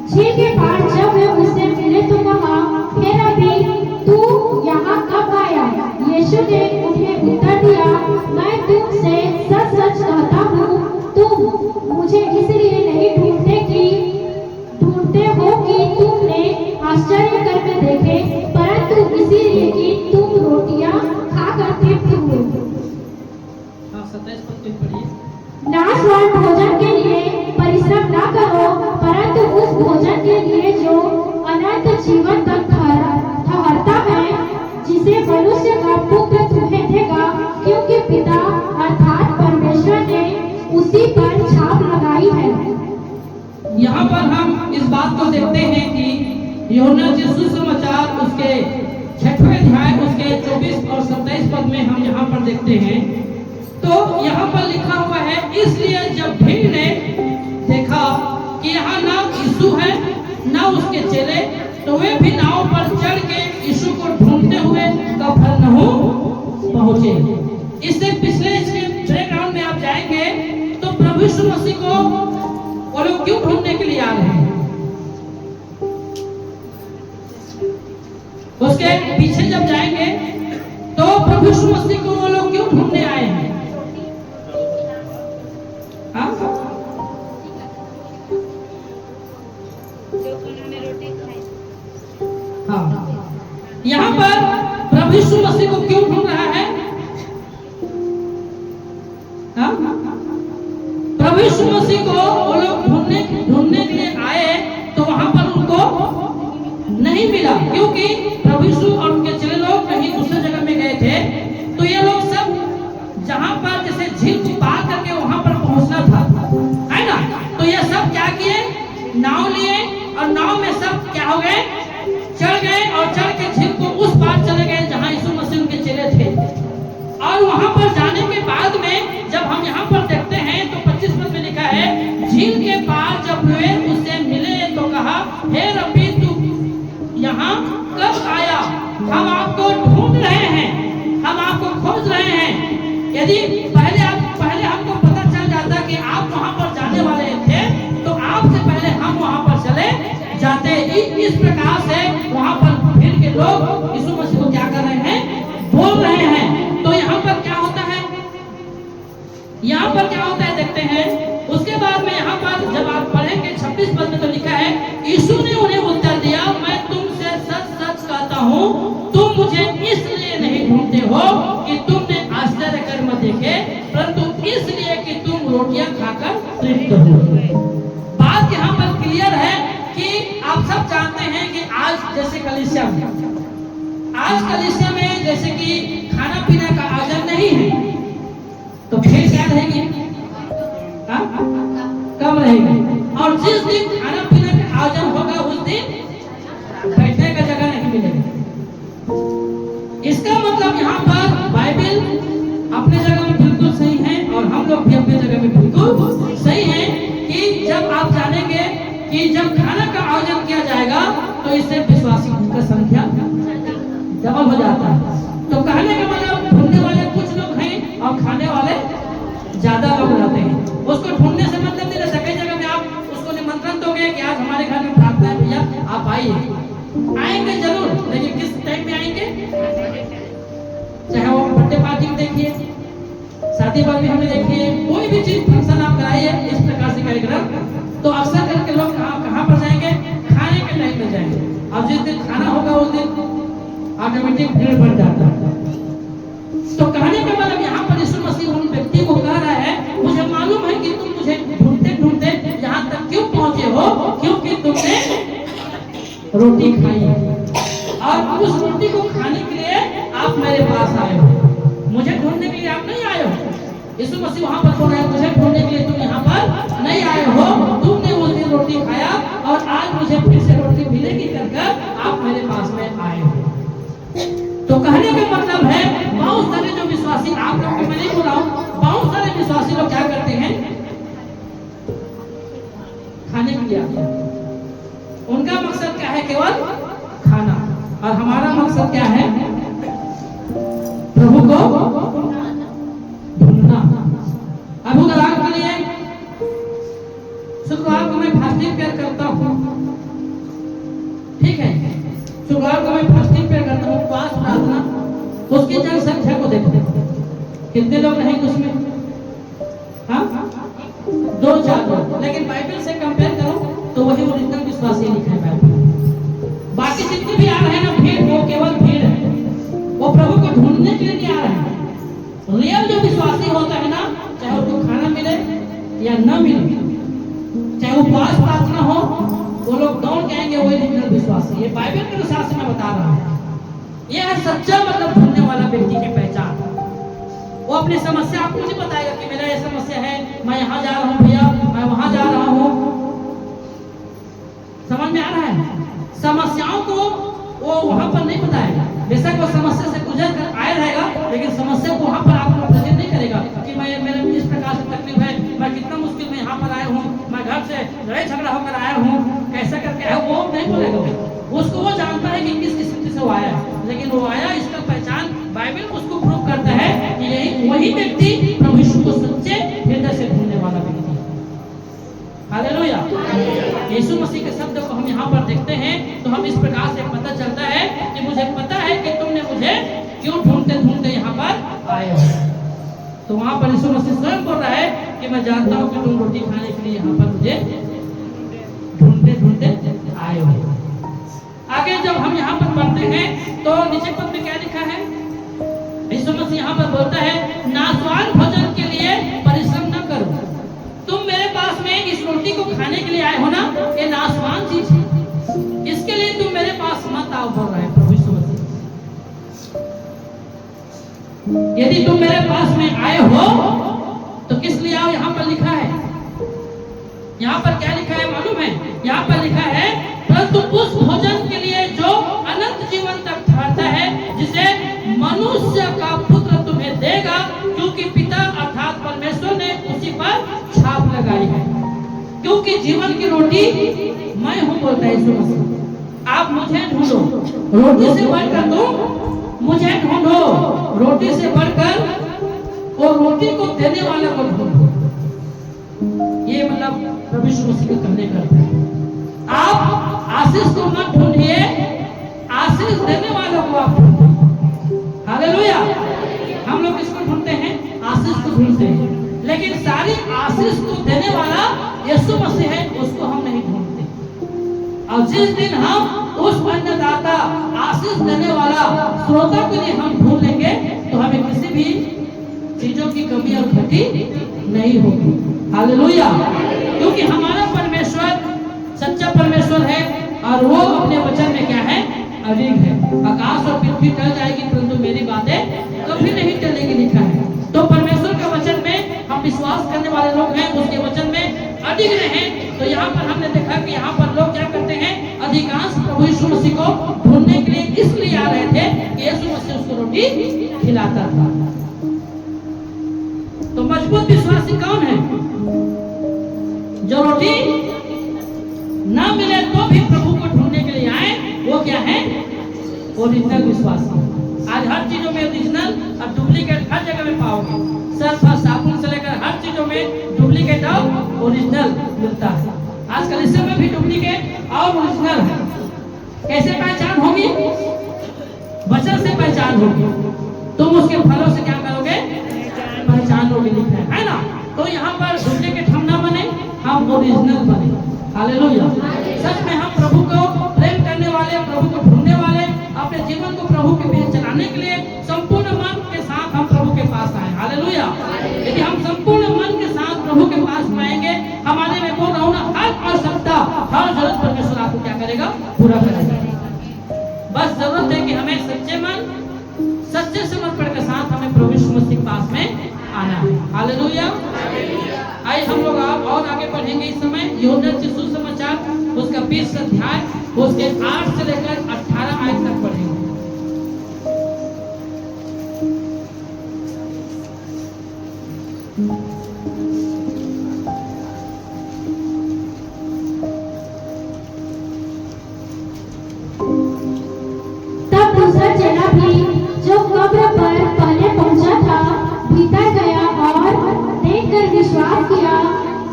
झील के पार जब वे उससे मिले तो कहा, हे रब्बी, तू यहाँ कब आया? यीशु ने उन्हें उत्तर दिया, मैं तुमसे सच सच कहता हूँ, तुम मुझे इसलिए नहीं ढूंढते हो कि तुमने आश्चर्य कर्म देखे, परंतु इसीलिए कि तुम रोटियां खाकर तृप्त हुए। हाँ 27 पद पे पढ़िए। नाशवान भोजन के लिए परिश्रम न करो, परंतु उस भोजन के लिए जो अनंत जीवन तक ठहरता है, जिसे मनुष्य का पुत्र तुम्हें देगा, क्योंकि पिता अर्थात परमेश्वर ने उसी पर छाप लगाई है। यहाँ पर हम इस बात को देखते हैं कि यूहन्ना के सुसमाचार उसके 6वें अध्याय उसके 24 और 27 पद में हम यहाँ पर देखते हैं। तो यहाँ पर लिखा हुआ है, इसलिए जब भीड़ ने देखा कि यहाँ ना यीशु है ना उसके चेले, तो वे भी नाव पर चढ़ के यीशु को ढूंढते हुए कफरनहूम पहुंचे। इससे पिछले इसके बैकग्राउंड में आप जाएंगे तो प्रभु यीशु मसीह को वो लोग क्यों ढूंढने के लिए आ रहे हैं? उसके पीछे जब जाएंगे तो प्रभु यीशु मसीह को वो लोग क्यों ढूंढने आए हैं? हाँ? जो उन्होंने रोटी खाई। हाँ। यहाँ पर प्रभु यीशु मसीह को क्यों ढूंढ रहा है? हाँ? प्रभु यीशु मसीह को वो लोग ढूंढने के लिए आए तो वहां पर उनको नहीं मिला, क्योंकि प्रभु यीशु और उनके चेले लोग कहीं दूसरे जगह में गए थे। तो ये लोग सब जहां पर जैसे झील को पार करके वहां पर पहुंचना था, है ना? तो ये सब क्या किए? नाव लिए और नाव में सब क्या हो गए? चढ़ गए और चढ़ के झील को उस पार चले गए जहां यीशु मसीह उनके चेले थे। और वहां पर जाने के बाद में जब हम यहाँ पर देखते हैं तो 25 पद में लिखा है, झील के पार जब वे उससे मिले तो कहा, हे रब्बी, तू यहाँ कब आया? हम आपको ढूंढ रहे हैं, हम आपको खोज रहे हैं। यदि पहले हमको पता चल जाता कि आप वहां पर जाने वाले थे तो आपसे पहले हम वहां पर चले जाते। इस प्रकार से वहां पर भीड़ के लोग यीशु मसीह को क्या कर रहे हैं? बोल रहे हैं। तो यहाँ पर क्या होता है? यहाँ पर क्या होता है देखते हैं। उसके बाद में यहाँ पर जब आप पढ़ेंगे 26 पद में तो लिखा है, यीशु ने उन्हें उत्तर दिया, मैं तुमसे सच सच कहता हूँ, तुम मुझे इसलिए नहीं ढूंढते हो कि तुमने आश्चर्य कर्म देखे, परंतु इसलिए कि तुम रोटियां खाकर तृप्त हो। बात यहाँ पर क्लियर है कि आप सब जानते हैं कि आज जैसे कलीसिया में जैसे कि खाना पीना का आयोजन नहीं है, तो भीड़ क्या रहेगी? हाँ? कम रहेगी। और जिस दिन खाना पीना का आयोजन होगा उस दिन बैठने का जगह नहीं मिलेगा। इसका मतलब यहाँ पर बाइबल अपने जगह में बिल्कुल सही है और हम लोग भी अपने जगह में बिल्कुल सही है कि जब आप जानेंगे कि जब खाना का आयोजन किया जाएगा तो इससे विश्वासी का संख्या डबल हो जाता है। तो कहने का मतलब ढूंढने वाले कुछ लोग हैं और खाने वाले ज्यादा लोग रहते हैं। उसको ढूंढने से मतलब नहीं रहता। कई जगह में आप उसको निमंत्रण दोगे कि आज हमारे घर में प्रार्थना है, भैया आप आएंगे जरूर, लेकिन किस टाइम में आएंगे? चाहे वो बर्थडे पार्टी में देखिए, शादी वादी में देखिए, कोई भी चीज फंक्शन आप कराइए इस प्रकार से कार्यक्रम, तो अक्सर करके लोग कहाँ पर जाएंगे? खाने के टाइम में जाएंगे। अब जिस दिन खाना होगा उस दिन ऑटोमेटिक भीड़ बढ़ जाता है। तो कहने का मतलब यहाँ पर यीशु मसीह उन व्यक्ति को कह रहा है, मुझे मालूम है कि तुम मुझे ढूंढते ढूंढते यहाँ तक क्यों पहुंचे हो, क्योंकि तुमने रोटी खाई और उस रोटी को खाने के लिए आप मेरे पास आए हो। मुझे ढूंढने के लिए आप नहीं आए हो। यीशु मसीह वहां पर बोल रहे हैं, मुझे ढूंढने के लिए तुम यहाँ पर नहीं आए हो। तुमने उस दिन रोटी खाया और आज मुझे फिर से रोटी मिलेगी कर आप मेरे पास में आए हो। तो कहने का मतलब है बहुत सारे जो विश्वासी, आप लोग को मैं नहीं बोल रहा हूँ, बहुत सारे विश्वासी लोग क्या करते हैं? खाने किया गया। उनका मकसद क्या है? केवल खाना। और हमारा मकसद क्या है? प्रभु को ढूंढना। अब उदाहरण के लिए शुक्रवार को मैं फास्टिंग प्रेयर करता हूँ, ठीक है, शुक्रवार को मैं फास्टिंग प्रेयर करता हूँ, उपवास प्रार्थना, उसकी जनसंख्या को देखो, कितने लोग रहेंगे उसमें? हाँ, 2-4 लोग। लेकिन बाइबल से कंपेयर करो तो वही ओरिजिनल विश्वासी लिखा है बाइबल। बाकी जितने भी आ रहे हैं ना भीड़, वो केवल भीड़ है, वो प्रभु को ढूंढने के लिए नहीं आ रहे हैं। रियल जो विश्वासी होता है ना, चाहे उसको खाना मिले या न मिले, चाहे उपवास प्रार्थना हो, वो लोग दौड़ के आएंगे, वही ओरिजिनल विश्वासी। ये बाइबल के अनुसार से मैं बता रहा हूँ। यह है सच्चा मतलब ढूंढने वाला व्यक्ति की पहचान। वो अपनी समस्या आपको नहीं बताएगा कि मेरा ये समस्या है, मैं यहाँ जा रहा हूँ भैया, मैं वहां जा रहा हूँ। समझ में आ रहा है? समस्याओं को वो वहां पर नहीं बताएगा। बेशक वो समस्या से गुजर कर आया रहेगा, लेकिन समस्या को वहां पर आपको प्रेजेंट नहीं करेगा कि मेरे इस प्रकार से तकलीफ है, मैं कितना मुश्किल में यहाँ पर आया हूँ, मैं घर से लड़ाई झगड़ा होकर आया हूँ, कैसा करके आया, वो नहीं बोलेगा। उसको वो जानता है कि किस स्थिति से वो आया है, लेकिन वो आया, इसका पहचान बाइबल उसको प्रूव करता है कि यही वही व्यक्ति प्रभु यीशु को सच्चे हृदय से ढूंढने वाला व्यक्ति है। हालेलुया। यीशु मसीह के शब्द को हम यहाँ पर देखते हैं तो हम इस प्रकार से पता चलता है कि मुझे पता है कि तुमने मुझे क्यों ढूंढते ढूंढते यहाँ पर आए हो। तो वहां पर यीशु मसीह स्वयं बोल रहा है कि मैं जानता हूँ कि तुम रोटी खाने के लिए यहाँ पर मुझे ढूंढते ढूंढते आए हो। आगे जब हम यहाँ पर पढ़ते हैं तो नीचे पद में क्या लिखा है? यीशु मसीह यहाँ पर बोलता है, नाशवान भोजन के लिए परिश्रम न करो। तुम मेरे पास में इस रोटी को खाने के लिए आए हो ना, ये नाशवान चीज है, इसके लिए तुम मेरे पास मत आओ, बोल रहा है प्रभु यीशु मसीह। यदि तुम मेरे पास में आए हो तो किस लिए आओ? यहाँ पर लिखा है, यहाँ पर क्या लिखा है मालूम है? यहाँ पर लिखा है, परंतु उस भोजन के लिए जो अनंत जीवन तक ठहरता है, जिसे मनुष्य का पुत्र तुम्हें देगा, क्योंकि पिता अर्थात परमेश्वर ने उसी पर छाप लगाई है। क्योंकि जीवन की रोटी मैं हूँ, बोलता है यीशु मसीह। आप मुझे ढूंढो, रोटी से बढ़कर तुम मुझे ढूंढो, रोटी से बढ़कर और रोटी को देने वाला को ढूंढो। ये मतलब प्रभु यीशु मसीह का कहने का अर्थ है। आप आशीष को मत ढूंढिए, आशीष देने वालों को आप ढूंढिए। हालेलुया। हम लोग किसको ढूंढते हैं? आशीष को ढूंढते हैं, लेकिन सारी आशीष को देने वाला यीशु मसीह है, उसको हम नहीं ढूंढते। और जिस दिन हम उस अन्नदाता, आशीष देने वाला श्रोता के लिए हम ढूंढ लेंगे तो हमें किसी भी चीजों की कमी और घटी नहीं होगी। हालेलुया। क्योंकि हमारा परमेश्वर सच्चा परमेश्वर है और वो अपने वचन में क्या है? अडिग है। आकाश और पृथ्वी टल जाएगी परंतु मेरी बातें कभी नहीं टलेगी, लिखा है। तो परमेश्वर के वचन में हम विश्वास करने वाले लोग हैं, उसके वचन में अडिग रहे। तो यहाँ पर हमने देखा कि यहाँ पर लोग क्या करते हैं? अधिकांश प्रभु यीशु मसीह को ढूंढने के लिए इसलिए आ रहे थे कि यीशु मसीह उसको रोटी खिलाता था। तो मजबूत विश्वासी कौन है? जो रोटी ना मिले तो भी प्रभु को ढूंढने के लिए आए, वो क्या है? ओरिजिनल विश्वासी। आज हर चीजों में ओरिजिनल और डुप्लीकेट हर जगह में पाओगे। सर्फ और साबुन से लेकर हर चीजों में डुप्लीकेट और ओरिजिनल मिलता है। आजकल इस समय भी डुप्लीकेट और ओरिजिनल है। कैसे पहचान होगी? वचन से पहचान होगी। तुम उसके फलों से क्या करोगे? पहचानोगे, लिखा है ना। तो यहाँ पर डुप्लीकेट हम ना बने, हम ओरिजिनल बने। हालेलुया। सच में हम प्रभु को प्रेम करने वाले, प्रभु को ढूंढने वाले, अपने जीवन को प्रभु के पीछे चलाने के लिए संपूर्ण मन के साथ हम प्रभु के पास आए। हालेलुया। यदि हम संपूर्ण मन के साथ प्रभु के पास आएंगे, हमारे में बोल रहा हूं ना, हर आवश्यकता, हर जरूरत परमेश्वर आपको क्या करेगा? पूरा करेगा। बस जरूरत है कि हमें सच्चे मन, सच्चे समर्पण के साथ हमें प्रभु यीशु मसीह के पास में आना है। हालेलुया। आइए हम लोग और आगे बढ़ेंगे। इस समय यूहन्ना के सुसमाचार उसका 20 अध्याय उसके 8 से लेकर 18 आयत तक पढ़ेंगे।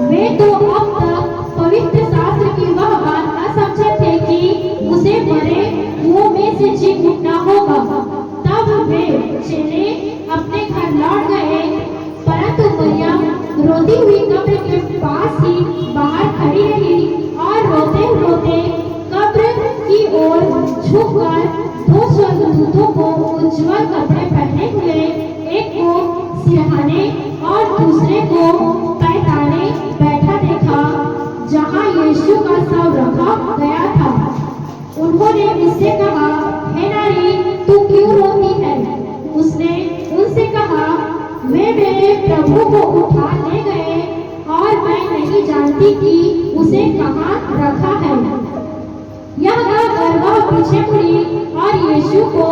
वे तो अब तक पवित्र शास्त्र की वह बात न समझे थे कि उसे मरे हुओं में से जी उठना होगा। तब वे चेले अपने घर लौट गए, परंतु मरियम रोती हुई कब्र के पास ही बाहर खड़ी रही और रोते रोते कब्र की ओर झुककर दो स्वर्गदूतों को उज्ज्वल कपड़े पहने हुए, एक को सिरहाने और दूसरे को पैताने बैठा देखा, जहाँ यीशु का शव रखा गया था। उन्होंने उससे कहा, हे नारी, तू क्यों रोती है? उसने उनसे कहा, वे मेरे प्रभु को उठा ले गए और मैं नहीं जानती कि उसे कहाँ रखा है। यह कहकर वह पीछे मुड़ी और यीशु को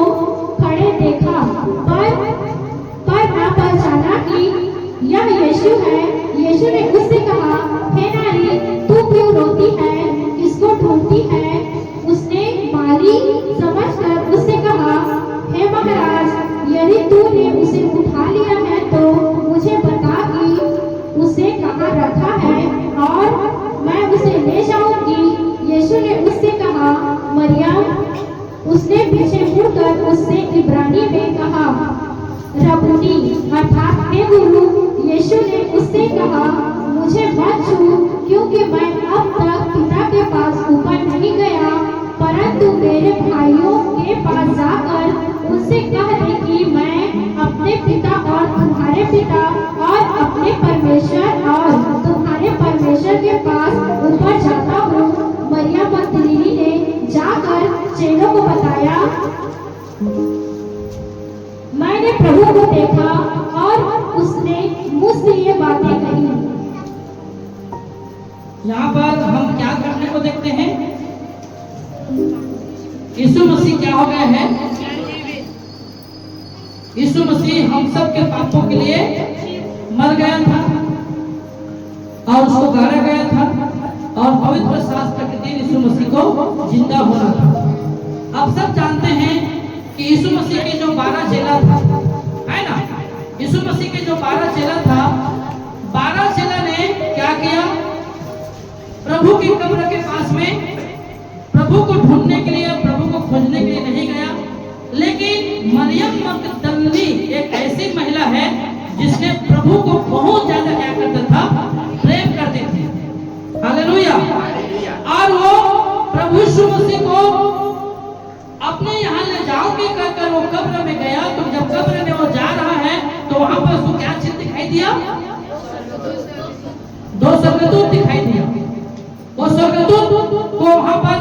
खड़े देखा, पर न पहचाना कि यह यीशु है। यीशु ने उससे कहा, हे नारी, तू क्यों रोती है? किसको ढूंढती है? उसने मारी समझकर उससे कहा, हे महाराज, यदि तूने उसे उठा लिया है तो मुझे बता कि उसे कहाँ रखा है और मैं उसे ले जाऊंगी। यीशु ने उससे कहा, मरियम। उसने पीछे मुड़कर उससे इब्रानी में कहा, रब्बुनी, अर्थात हे गुरु। यीशु ने उससे कहा, मुझे मत छू, क्योंकि मैं अब तक पिता के पास ऊपर नहीं गया, परंतु मेरे भाइयों के पास जाकर उनसे कह दे कि मैं अपने पिता और तुम्हारे पिता और अपने परमेश्वर और तुम्हारे परमेश्वर के पास ऊपर जाता हूँ। मरियम मगदलीनी ने जाकर चेलों को बताया, मैंने प्रभु को देखा और उसने मुझसे ये बातें कही। यहाँ पर हम क्या करने को देखते हैं? यीशु मसीह क्या हो गए हैं? यीशु मसीह हम सब के पापों के लिए मर गया था और उसको गाड़ा गया था और पवित्र शास्त्र के दिन यीशु मसीह को जिंदा होना था। आप सब जानते हैं कि यीशु मसीह के जो 12 चेला था, है ना? यीशु मसीह के जो 12 चेला था, 12 चेला ने क्या किया? प्रभु की कब्र के पास में प्रभु को ढूंढने के लिए, प्रभु को खोजने के लिए नहीं गया, लेकिन मरियम मगदलीनी एक ऐसी महिला है जिसने प्रभु को बहुत ज्यादा क्या करता था? प्रेम करती थी। हालेलुया। और वो प्रभु यीशु मसीह को अपने यहाँ ले जाओगे कहकर वो कब्र में गया। तो जब कब्र में वो जा रहा है तो वहां पर उसको क्या चीज दिखाई दिया? 2 स्वर्गदूत दिखाई दिया। वो स्वर्गदूत को वहां पर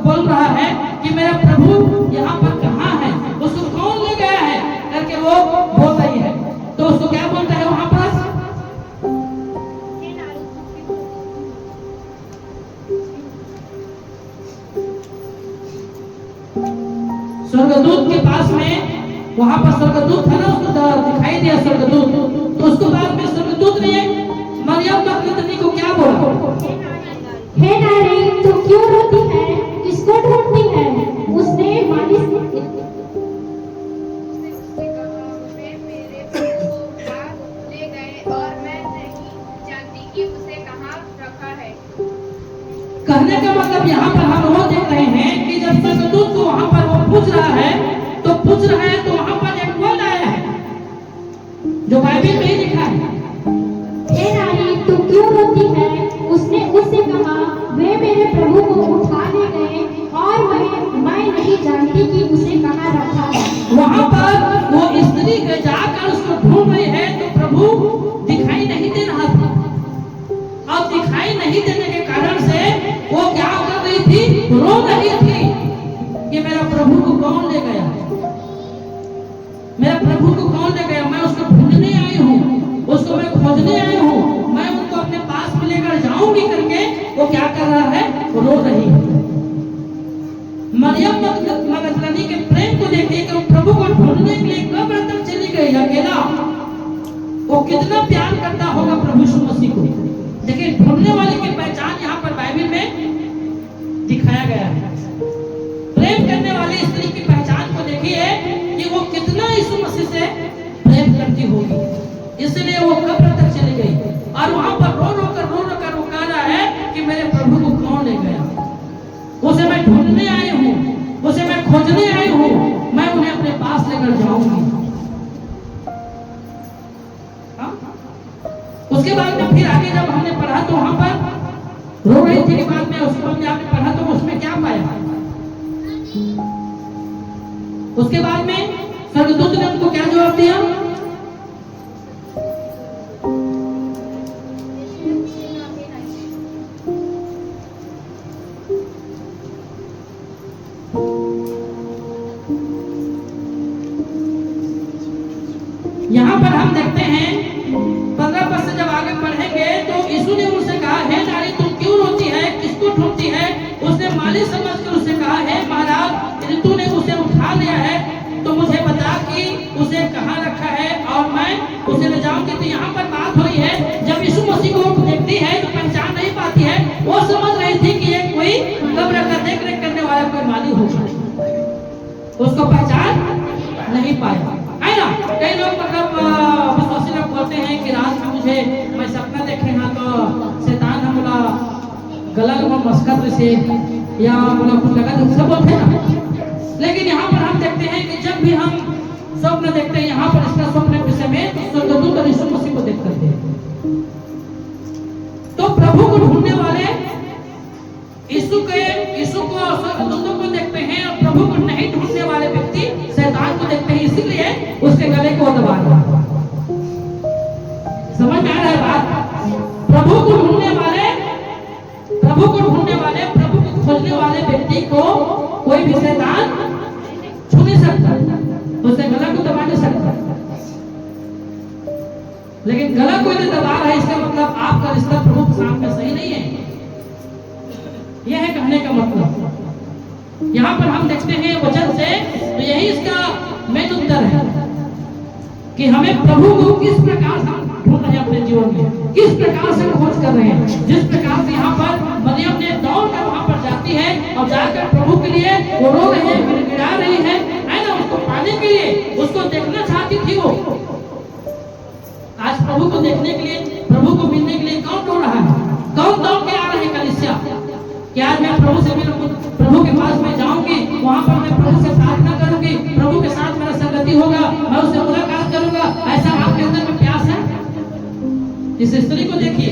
बोल रहा है कि मेरा प्रभु यहाँ पर कहाँ है, उसको कौन ले गया है करके वो बोल रही है। तो उसको क्या बोलता है वहां पर? स्वर्गदूत के पास में, वहां पर स्वर्गदूत था ना, उसको दिखाई दिया स्वर्गदूत। तो उसको बाद में स्वर्गदूत ने मरियम मगदलीनी को क्या बोला? हे नारी, तू क्यों रोती है? किसको ढूंढती है? उसने माली उससे कहा, वे मेरे प्रभु को उठा ले गए और मैं नहीं जानती कि उसे कहाँ रखा है। कहने का मतलब यहाँ पर हम वो देख रहे हैं कि जब स्वर्गदूत को वहां पर वो पूछ रहा है तो वहां पर एक वर्ड आया है जो बाइबल में ही लिखा है। हे नारी, तू क्यों रोती है? उसने उससे कहा, वे मेरे प्रभु को उठा ले गए और मैं नहीं जानती कि उसे कहाँ रखा है। वहां पर वो स्त्री जाकर उसको ढूंढ रही है तो प्रभु दिखाई नहीं दे रहा था। अब दिखाई नहीं देने के कारण से वो क्या कर रही थी? रो रही थी कि मेरा प्रभु को कौन ले गया, मेरा प्रभु को कौन ले गया? मैं उसको ढूंढने आई हूँ, उसको मैं खोजने आई हूँ, मैं उनको अपने पास में लेकर जाऊंगी करके वो क्या कर रहा है? रो रही है। मरियम मगदलीनी के प्रेम को देखिए कि वो प्रभु को ढूंढने के लिए कब्र तक चली गई अकेला। वो कितना प्यार करता होगा प्रभु यीशु मसीह को। देखिए, ढूंढने वाले की पहचान यहाँ पर बाइबल में दिखाया गया है। प्रेम करने वाली स्त्री की पहचान को देखिए कि वो कितना यीशु मसीह से प्रेम करती होगी, इसलिए वो कब्र तक चली गई और वहां पर रो रो कर रो कि मेरे प्रभु को कौन ले गया। उसे मैं ढूंढने आई हूँ, उसे मैं खोजने आई हूँ, मैं उन्हें अपने पास लेकर जाऊंगी। उसके बाद में फिर आगे जब हमने पढ़ा तो वहां पर रो रही थी के बाद में उसके बाद में आपने पढ़ा तो उसमें क्या पाया। उसके बाद में स्वर्गदूत ने उनको क्या जवाब दिया? यहाँ पर हम देखते हैं 15 पद से जब आगे पढ़ेंगे तो यीशु ने उनसे कहा, हे नारी तुम क्यों रोती है, किसको ढूंढती है? उसने माली समझकर उससे कहा, हे महाराज यदि तूने उसे उठा लिया है तो मुझे बता कि उसे कहाँ रखा है और मैं उसे ले जाऊंगी। तो यहाँ पर बात हो रही है, जब यीशु मसीह को देखती है तो पहचान नहीं पाती है। वो समझ रही थी कि ये कोई कब्र का देख रेख करने वाला कोई माली होगा, उसको पहचान नहीं पाया, है ना। कई लोग मतलब विश्वासी लोग बोलते हैं कि रात में मुझे मैं सपना देखे हैं तो शैतान हम बोला गला में मस्कत से या बोला कुछ लगा तो सब बोलते हैं ना। लेकिन यहाँ पर हम देखते हैं कि जब भी हम स्वप्न देखते हैं, यहाँ पर इसका स्वप्न विषय में तो स्वर्गदूत और यीशु मसीह को देख करते हैं। तो प्रभु को ढूंढने वाले यीशु को स्वर्गदूतों को देखते हैं और प्रभु को नहीं ढूंढने वाले व्यक्ति शैतान को देखते हैं, इसीलिए उसके गले को दबा रहा है। समझ में आ रहा है बात? प्रभु को ढूंढने वाले, प्रभु को खोजने वाले व्यक्ति को कोई भी शैतान छू नहीं सकता, उससे गला को दबा नहीं सकता। लेकिन गला कोई नहीं दबा रहा है इसका मतलब आपका रिश्ता प्रभु के सामने सही नहीं है, यह है कहने का मतलब। यहाँ पर हम देखते हैं वचन से, तो यही इसका मेन उत्तर है कि हमें प्रभु को किस प्रकार से ढूंढ रहे हैं अपने जीवन में, किस प्रकार से खोज कर रहे हैं। जिस प्रकार से यहाँ पर मरियम ने दौड़ कर वहां पर जाती है और जाकर प्रभु के लिए वो रो रही है, गिड़गिड़ा रही है ना, उसको पाने के लिए, उसको देखना चाहती थी वो। आज प्रभु को देखने के लिए, प्रभु को मिलने के लिए कौन दौड़ रहा है? कौन दौड़ के आ रहे हैं कलीसिया कि आज मैं प्रभु से मिलूंगी, प्रभु के पास मैं जाऊंगी, वहां पर मैं प्रभु से प्रार्थना करूंगी, प्रभु के साथ मेरा संगति होगा, मैं उससे मुलाकात करूंगा। ऐसा आपके अंदर में प्यास है? इस स्त्री को देखिए,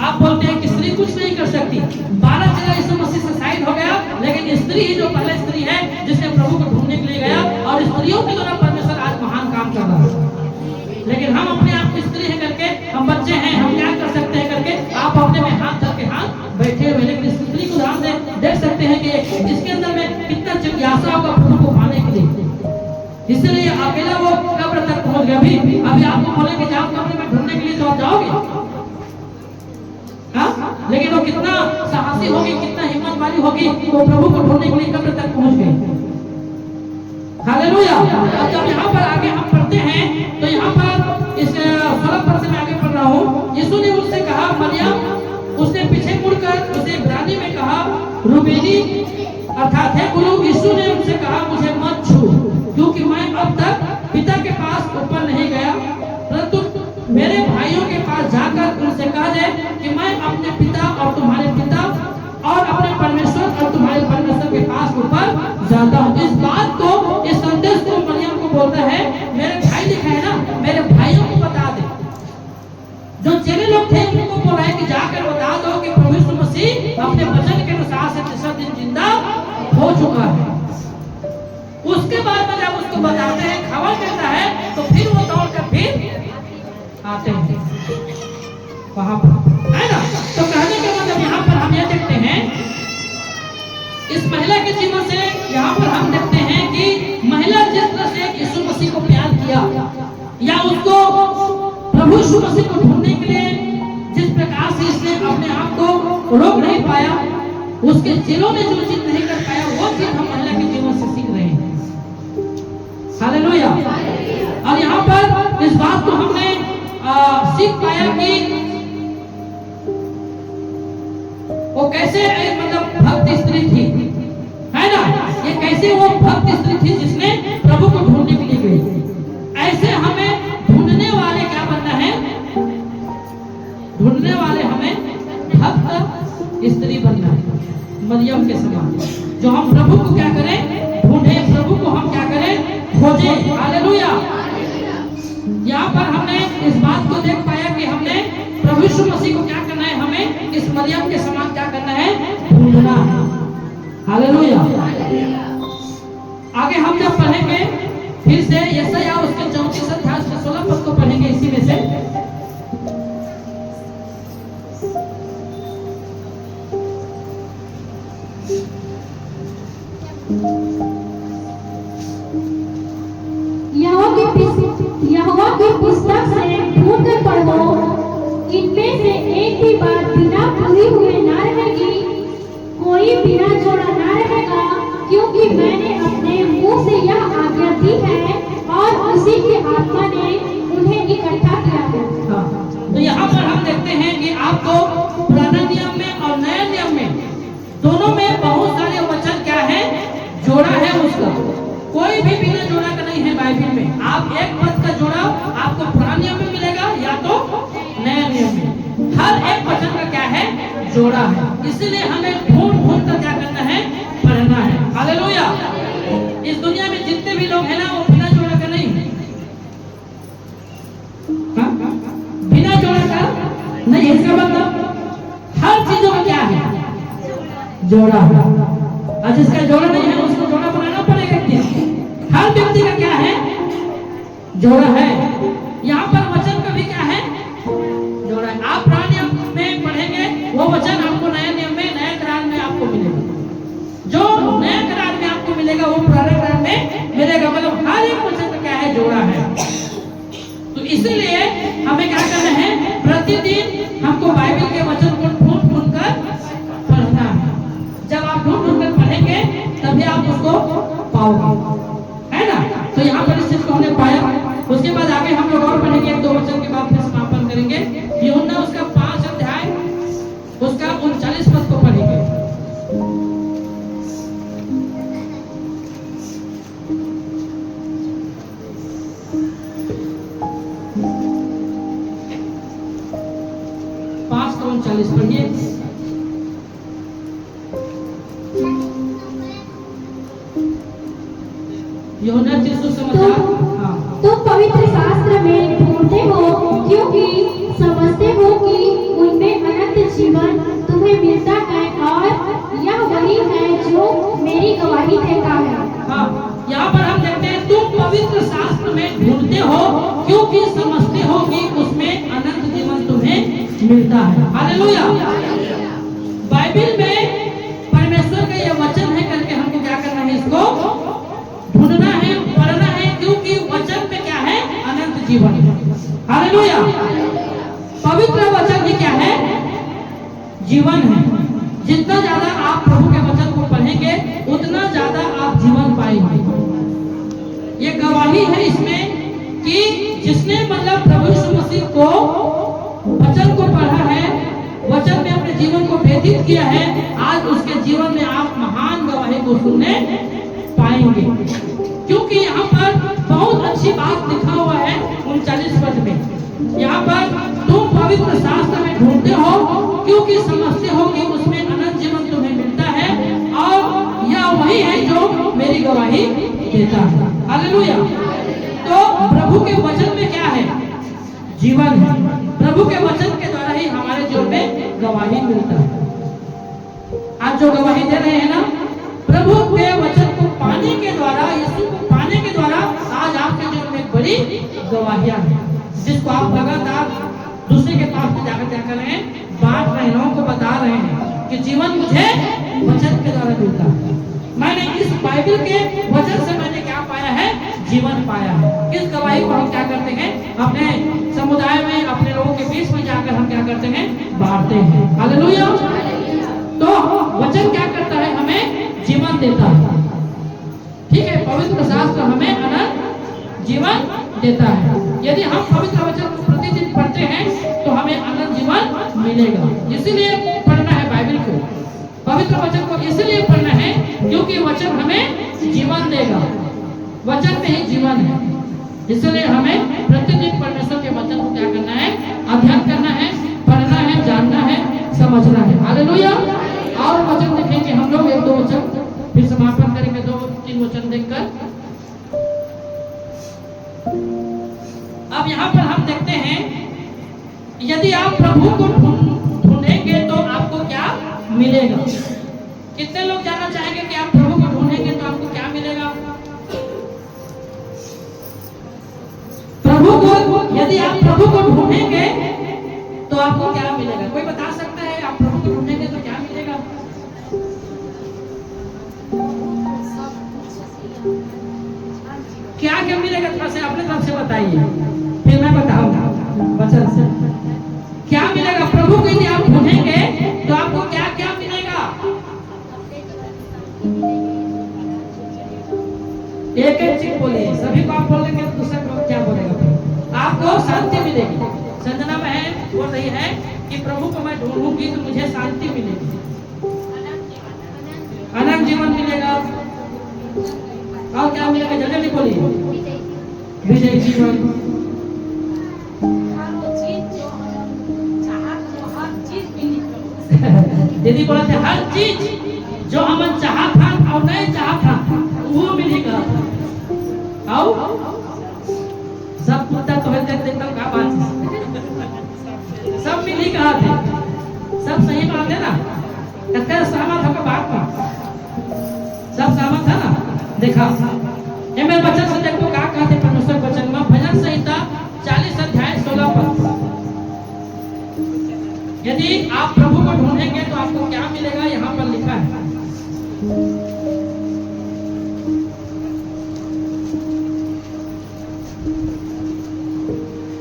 आप बोलते हैं कि स्त्री कुछ नहीं कर सकती, 12 जिला यीशु मसीह से शाहिद हो गया, लेकिन स्त्री ही जो पहले स्त्री है जिसने प्रभु को ढूंढने के लिए गया, और स्त्रियों के द्वारा परमेश्वर आज महान काम कर रहा है। लेकिन हम अपने आप की स्त्री है करके, हम बच्चे हैं, हम क्या कर सकते हैं करके आप अपने में हाथ धर के हाथ बैठे हुए। लेकिन स्त्री को ध्यान से देख सकते हैं कि इसके अंदर में कितना जिज्ञासा होगा प्रभु को पाने के लिए, इसलिए अकेला वो कब्र तक पहुंच गया। अभी आपको बोले कि जाओ कब्र में ढूंढने के लिए, तो आप जाओगे? हाँ, लेकिन वो कितना साहसी होगी, कितना हिम्मत वाली होगी, वो प्रभु को ढूंढने के लिए कब्र तक पहुंच गई। हालेलुया। अब जब यहाँ पर आगे हम पढ़ते हैं तो यहाँ पर इस 16 पद से मैं आगे पढ़ रहा हूँ। यीशु ने उससे कहा, मरियम। उसने पीछे मुड़कर उसे इब्रानी में कहा, रूबेनी, अर्थात है गुरु। यीशु ने उनसे कहा, मुझे मत छू, क्योंकि मैं अब तक पिता के पास ऊपर नहीं गया, परंतु मेरे भाइयों के पास जाकर उनसे कह दे कि मैं अपने पिता और तुम्हारे पिता और अपने परमेश्वर और तुम्हारे परमेश्वर के पास ऊपर जाता हूँ। इस बात को, इस संदेश को मरियम को बोलता है, मेरे भाई लिखा है ना, मेरे भाइयों को बता दे। जो चेले लोग थे उनको बोला है कि जाकर बता दो कि प्रभु यीशु मसीह अपने वचन के अनुसार से तीसरा दिन जिंदा हो चुका है। उसके बाद में जब उसको बताते हैं, खबर करता है, तो फिर वो दौड़ कर फिर आते हैं वहां पर, है ना। तो कहने के मतलब यहाँ पर हम यह देखते हैं, इस महिला के जीवन से यहाँ पर हम देखते हैं कि महिला जिस तरह से यीशु मसीह को प्यार किया, या उसको प्रभु यीशु मसीह को ढूंढने के लिए जिस प्रकार से इसने अपने आप को रोक नहीं पाया, उसके चेलों ने जो चीज नहीं कर पाया, वो चीज हम महिला के जीवन से सीख रहे हैं। हालेलुया। और यहाँ पर इस बात को हमने सीख पाया कि वो कैसे मतलब भक्त स्त्री थी, है ना। ये कैसे वो भक्त स्त्री थी जिसने प्रभु को ढूंढने के लिए गई। ऐसे हमें ढूंढने वाले क्या बनना है? ढूंढने वाले हमें भक्त मरियम के समान, जो हम प्रभु को क्या करें, ढूंढे, प्रभु को हम क्या करें, खोजे। हालेलुया। यहाँ पर हमने इस बात को देख पाया कि हमने प्रभु यीशु मसीह को क्या करना है, हमें इस मरियम के समान क्या करना है, ढूंढना है। हालेलुया। आगे हम जब पढ़ेंगे फिर से यशायाह उसके 34 अध्याय उसके 16 पद को पढ़ेंगे इसी में से। यहोवा की पुस्तक से ढूंढ कर पढ़ो, इनमें से एक भी बात बिना पूरी हुए ना रहेगी, कोई बिना जोड़ा ना रहेगा, क्योंकि मैंने अपने मुंह से यह आज्ञा दी है और उसी की आत्मा ने उन्हें इकट्ठा किया है। तो यहाँ पर हम देखते हैं कि आपको पुराना नियम में और नया नियम में दोनों में बहुत सारे वचन क्या है, जोड़ा है उसका, कोई भी बिना जोड़ा का नहीं है बाइबल में। आप एक पद का जोड़ा आपको पुराने नियम में मिलेगा या तो नए नियम में, हर एक वचन का क्या है, जोड़ा है। इसलिए हमें ढूंढ ढूंढ कर क्या करना है, पढ़ना है। हालेलुया। इस दुनिया में जितने भी लोग हैं ना वो बिना जोड़ा का नहीं है, बिना जोड़ा का नहीं। इसका मतलब हर चीजों में क्या है, जोड़ा है। और जिसका जोड़ा नहीं है उसको जोड़ा बनाना पड़ेगा। हर व्यक्ति का क्या है, जोड़ा है। यहाँ पर वचन का भी क्या है, जोड़ा है। आप पुराने नियम में पढ़ेंगे वो वचन आपको नए नियम में, नए करार में आपको मिलेगा। जो नए करार में आपको मिलेगा वो पुराने करार में मिलेगा। मतलब हर एक वचन का क्या है, जोड़ा है। तो इसलिए हमें क्या करना है, प्रतिदिन हमको बाइबल के वचन को ढूंढ ढूंढ कर पढ़ना है। जब आप ढूंढ ढूंढ कर पढ़ेंगे तभी आप उसको पाओगे, है ना। तो यहाँ पर इस चीज को हमने पाया। उसके बाद आगे हम लोग और पढ़ेंगे, एक दो वचन के बाद फिर समापन करेंगे। यूहन्ना उसका 5 अध्याय उसका 39 पद को पढ़ेंगे। पांच का 39 पढ़िए। यूहन्ना 3 सुसमाचार। तुम पवित्र शास्त्र में ढूंढते हो क्योंकि समझते हो कि उनमें अनंत जीवन तुम्हें मिलता है, और यह वही है जो मेरी गवाही देता है। हाँ, यहाँ पर हम देखते हैं तुम पवित्र शास्त्र में ढूंढते हो क्योंकि समझते हो कि उसमें अनंत जीवन तुम्हें मिलता है। हालेलुया। बाइबल में परमेश्वर का यह वचन है करके हमको क्या करना है, इसको ढूंढना है, पढ़ना है, क्योंकि वचन में क्या है, अनंत जीवन है। हालेलुया। पवित्र वचन भी क्या है, जीवन है। जितना ज्यादा आप प्रभु के वचन को पढ़ेंगे उतना ज्यादा आप जीवन पाएंगे। ये गवाही है इसमें कि जिसने मतलब प्रभु यीशु मसीह को वचन को पढ़ा है, वचन में अपने जीवन को व्यतीत किया है, आज उसके जीवन में आप महान गवाही को सुनने पाएंगे। क्योंकि यहाँ पर बहुत अच्छी बात लिखा हुआ है 39 पद में। यहाँ पर तुम पवित्र शास्त्र में ढूंढते हो क्योंकि समझते हो कि उसमें अनंत जीवन तुम्हें मिलता है, और यह वही है जो मेरी गवाही देता है। हालेलुया। तो प्रभु के वचन में क्या है, जीवन है। प्रभु के वचन के द्वारा ही हमारे जीवन में गवाही मिलता है। आज जो गवाही दे रहे हैं ना, प्रभु के वचन को पाने के द्वारा, यीशु को पाने के द्वारा आज आपके जीवन में बड़ी गवाहियां हैं, जिसको आप लगातार दूसरे के पास में जाकर क्या कर रहे हैं, बांट रहे हैं, लोगों को बता रहे हैं कि जीवन मुझे वचन के द्वारा मिलता है। मैंने इस बाइबल के वचन से मैंने क्या पाया है, जीवन पाया है। इस गवाही को हम क्या करते हैं, अपने समुदाय में, अपने लोगों के बीच में जाकर हम क्या करते हैं, बांटते हैं। हालेलुया। तो वचन क्या करता है, हमें जीवन देता है। ठीक है, पवित्र शास्त्र हमें अनंत जीवन देता है। यदि हम पवित्र वचन को प्रतिदिन पढ़ते हैं तो हमें अनंत जीवन मिलेगा। इसीलिए पढ़ना है बाइबल को, पवित्र वचन को इसलिए पढ़ना है क्योंकि वचन हमें जीवन देगा। वचन में ही जीवन है, इसलिए हमें प्रतिदिन परमेश्वर के वचन को क्या करना है, अध्ययन करना है, पढ़ना है, जानना है, समझना है। हालेलुया। और वचन देखेंगे हम लोग, 1-2 वचन, फिर समापन करेंगे 2-3 वचन देखकर। अब यहाँ पर हम देखते हैं, यदि आप प्रभु को ढूंढेंगे तो आपको क्या मिलेगा। कितने लोग जानना चाहेंगे कि आप प्रभु को ढूंढेंगे तो आपको क्या मिलेगा? प्रभु को, यदि आप प्रभु को ढूंढेंगे तो आपको क्या मिलेगा? कोई बता सकता है आप प्रभु को ढूंढेंगे तो क्या मिलेगा? क्या क्या मिलेगा? थोड़ा सा अपने तरफ से बताइए, फिर मैं बताऊंगा वचन से। क्या मिलेगा प्रभु को यदि आप ढूंढेंगे तो आपको क्या क्या मिलेगा? एक एक चीज बोलिए, सभी को आप बोलेंगे तो दूसरा को क्या बोलेगा? आपको शांति मिलेगी। संजना बहन बोल रही है कि प्रभु को मैं ढूंढूंगी तो मुझे शांति मिलेगी, अनंत जीवन मिलेगा। और क्या मिलेगा? जल्दी बोलिए। विजय जीवन। दीदी बोला थे हर चीज जो हम चाहा था और नहीं चाहा था वो मिलेगा। आओ सब कुत्ता तो देखता का बात सब मिली कहा थे, सब सही बात है ना? कत्ते सहमत होकर बात में सब सहमत है ना? देखा ये मेरे बच्चन से देखो क्या कहते परमेश्वर वचन में, भजन संहिता 40 अध्याय 16 पद। यदि आप प्रभु को ढूंढेंगे तो आपको क्या मिलेगा? यहाँ पर लिखा है,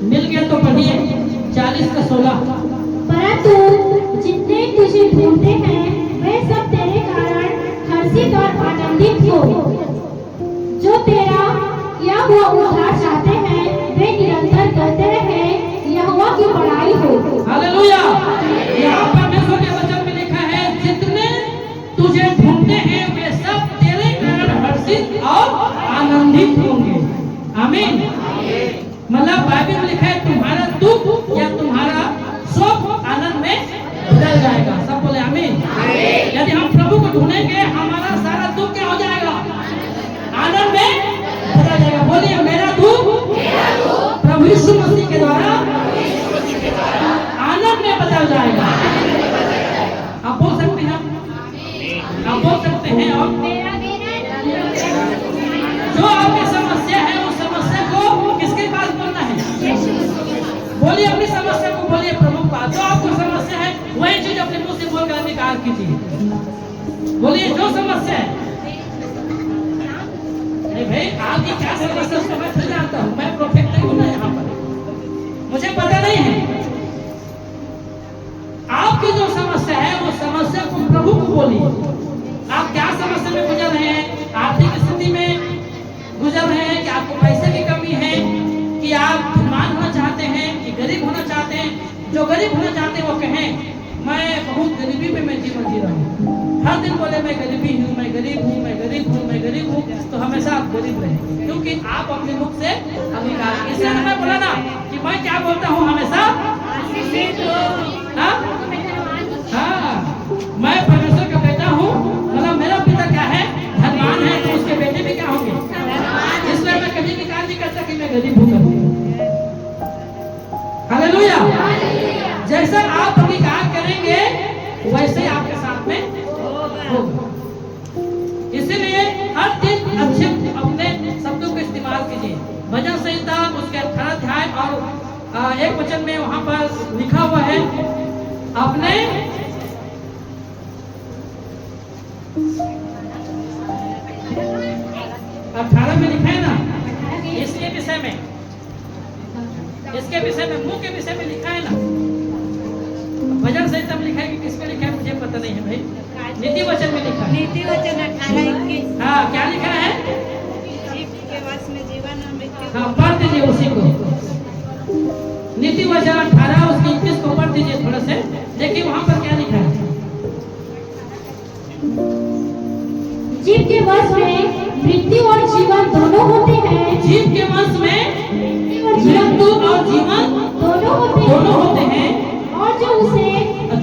मिल गया तो पढ़िए 40 का 16। परंतु जितने तुझे ढूंढते हैं वे सब तेरे कारण हर्षित और आनंदित हो। जो तेरा किया हुआ उद्धार चाहते हैं वे निरंतर करते रहे, यहोवा की बड़ाई हो। हालेलुया। यहाँ परमेश्वर के वचन में लिखा है, जितने तुझे ढूंढते हैं वे सब तेरे कारण हर्षित और आनंदित होंगे। आमीन। मतलब बाइबल में लिखा है तुम्हारा दुख या तुम्हारा सुख आनंद में बदल जाएगा। सब बोले आमीन। यदि हम प्रभु को ढूंढेंगे हमारा सारा दुख क्या हो जाएगा? आनंद में बदल जाएगा। बोलिए मेरा दुख प्रभु यीशु मसीह के द्वारा आनंद में बदल जाएगा। आप बोल सकते हैं, आप बोल सकते हैं। और जो आपकी समस्या है उस समस्या को किसके पास बोलना है? बोलिए अपनी समस्या को, बोलिए प्रभु के पास। जो आपको समस्या है वही चीज अपने मुंह से बोलकर अधिकार कीजिए। बोलिए जो समस्या है। नहीं भाई आपकी क्या समस्या उसको मैं फिर जानता हूँ, मैं प्रोफेक्ट नहीं हूँ ना यहाँ पर, मुझे पता नहीं है। आपकी जो समस्या है वो समस्या को प्रभु को बोलिए। आप क्या समस्या में गुजर रहे हैं? आर्थिक स्थिति में गुजर रहे हैं कि आपको पैसे की कमी है, कि आप धनवान होना चाहते हैं, कि गरीब होना चाहते हैं? जो गरीब होना चाहते हैं वो कहें मैं बहुत गरीबी में मैं जीवन जी रहा हूँ। हर दिन बोले मैं गरीबी हूँ, मैं गरीब हूँ, मैं गरीब हूँ, मैं गरीब हूँ, तो हमेशा आप गरीब रहे, क्योंकि आप अपने मुख से अंगीकार। इसलिए मैं बोला ना कि मैं क्या बोलता हूँ हमेशा, हाँ मैं परमेश्वर का बेटा हूँ। मतलब मेरा पिता क्या है? धनवान है, तो उसके बेटे भी क्या होंगे? इसलिए मैं कभी भी नहीं करता कि मैं गरीब हूँ करके। हालेलुया। जैसा आप अंगीकार करेंगे वैसे ही आपके साथ में होगा। इसीलिए हर दिन अच्छे अपने शब्दों को इस्तेमाल कीजिए। भजन संहिता उसके 18 अध्याय और 1 वचन में वहां पर लिखा हुआ है, अपने 18 में लिखा है ना, इसके विषय में, इसके विषय में, मुंह के विषय में लिखा है ना। भजन संहिता में लिखा है कि किस पे लिखा है मुझे पता नहीं है भाई। नीति वचन में लिखा है, नीति वचन 18:21। हाँ क्या लिखा है? जीव के वश में जीवन और मृत्यु। हाँ पढ़ दीजिए उसी को। नीति वचन 18 उसके 21 को पढ़ दीजिए थोड़ा से, देखिए वहां पर क्या लिखा है। जीव के वश में मृत्यु और जीवन दोनों होते हैं। जीव के वश में मृत्यु और जीवन दोनों होते हैं। हैं। और जो उसे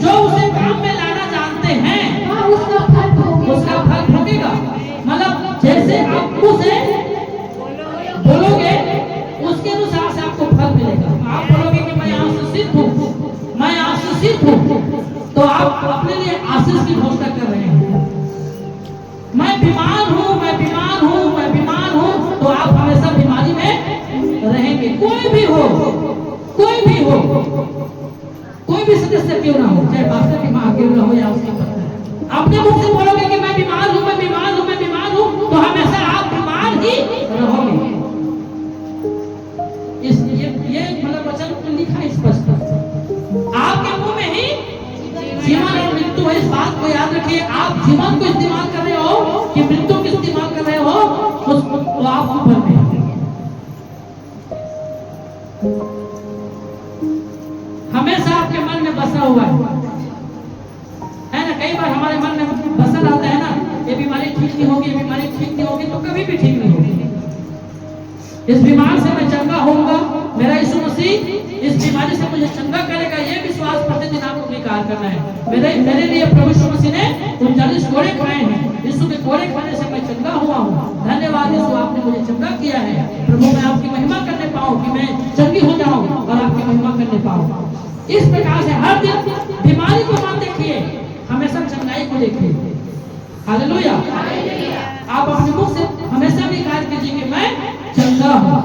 जो उसे काम में लाना जानते हैं वह उसका फल भोगेगा। उसका फल भोगेगा। मतलब जैसे आप उसे बोलोगे उसके अनुसार से आपको फल मिलेगा। आप बोलोगे कि मैं आशीषित हूँ, मैं आशीषित हूँ, तो आप अपने लिए आशीष की घोषणा कर रहे हैं। मैं बीमार हूँ, मैं बीमार हूँ, मैं बीमार हूँ, तो आप हमेशा बीमारी में रहेंगे। कोई भी हो, कोई भी हो, कोई भी सदस्य क्यों ना हो, चाहे पास्टर की माँ क्यों ना हो या उसके पत्नी, अपने मुख से बोलोगे कि मैं बीमार हूँ, मैं बीमार हूँ, मैं बीमार हूँ, तो हमेशा आप बीमार ही रहोगे। ये मतलब वचन में लिखा है स्पष्ट, आपके मुंह में ही जीवन और मृत्यु है। इस बात को याद रखिए। आप जीवन को इस्तेमाल कर रहे हो कि मृत्यु को इस्तेमाल कर रहे हो, उसको आप ऊपर में हमेशा आपके मन में बसा हुआ है ना। कई बार हमारे मन में बसा रहता है ना, ये बीमारी ठीक नहीं होगी, ये बीमारी ठीक नहीं होगी, तो कभी भी ठीक नहीं होगी। इस बीमार से मैं चंगा होऊंगा, मेरा यीशु मसीह इस बीमारी से मुझे चंगा करेगा, ये विश्वास प्रतिदिन आपको स्वीकार करना है। मेरे लिए प्रभु यीशु मसीह ने 39 कोड़े खाए हैं। यीशु के कोड़े खाने से मैं चंगा हुआ हूँ। धन्यवाद यीशु, आपने मुझे चंगा किया है। प्रभु मैं आपकी महिमा करने पाऊँ, कि मैं चंगी हो जाऊँ और आपकी महिमा करने पाऊँ। इस प्रकार से हर दिन बीमारी को मत देखिए, हमेशा चंगाई को देखिए। हालेलुया। आप अपने मुख से हमेशा भी कार्य कीजिए कि मैं चंगा हूँ,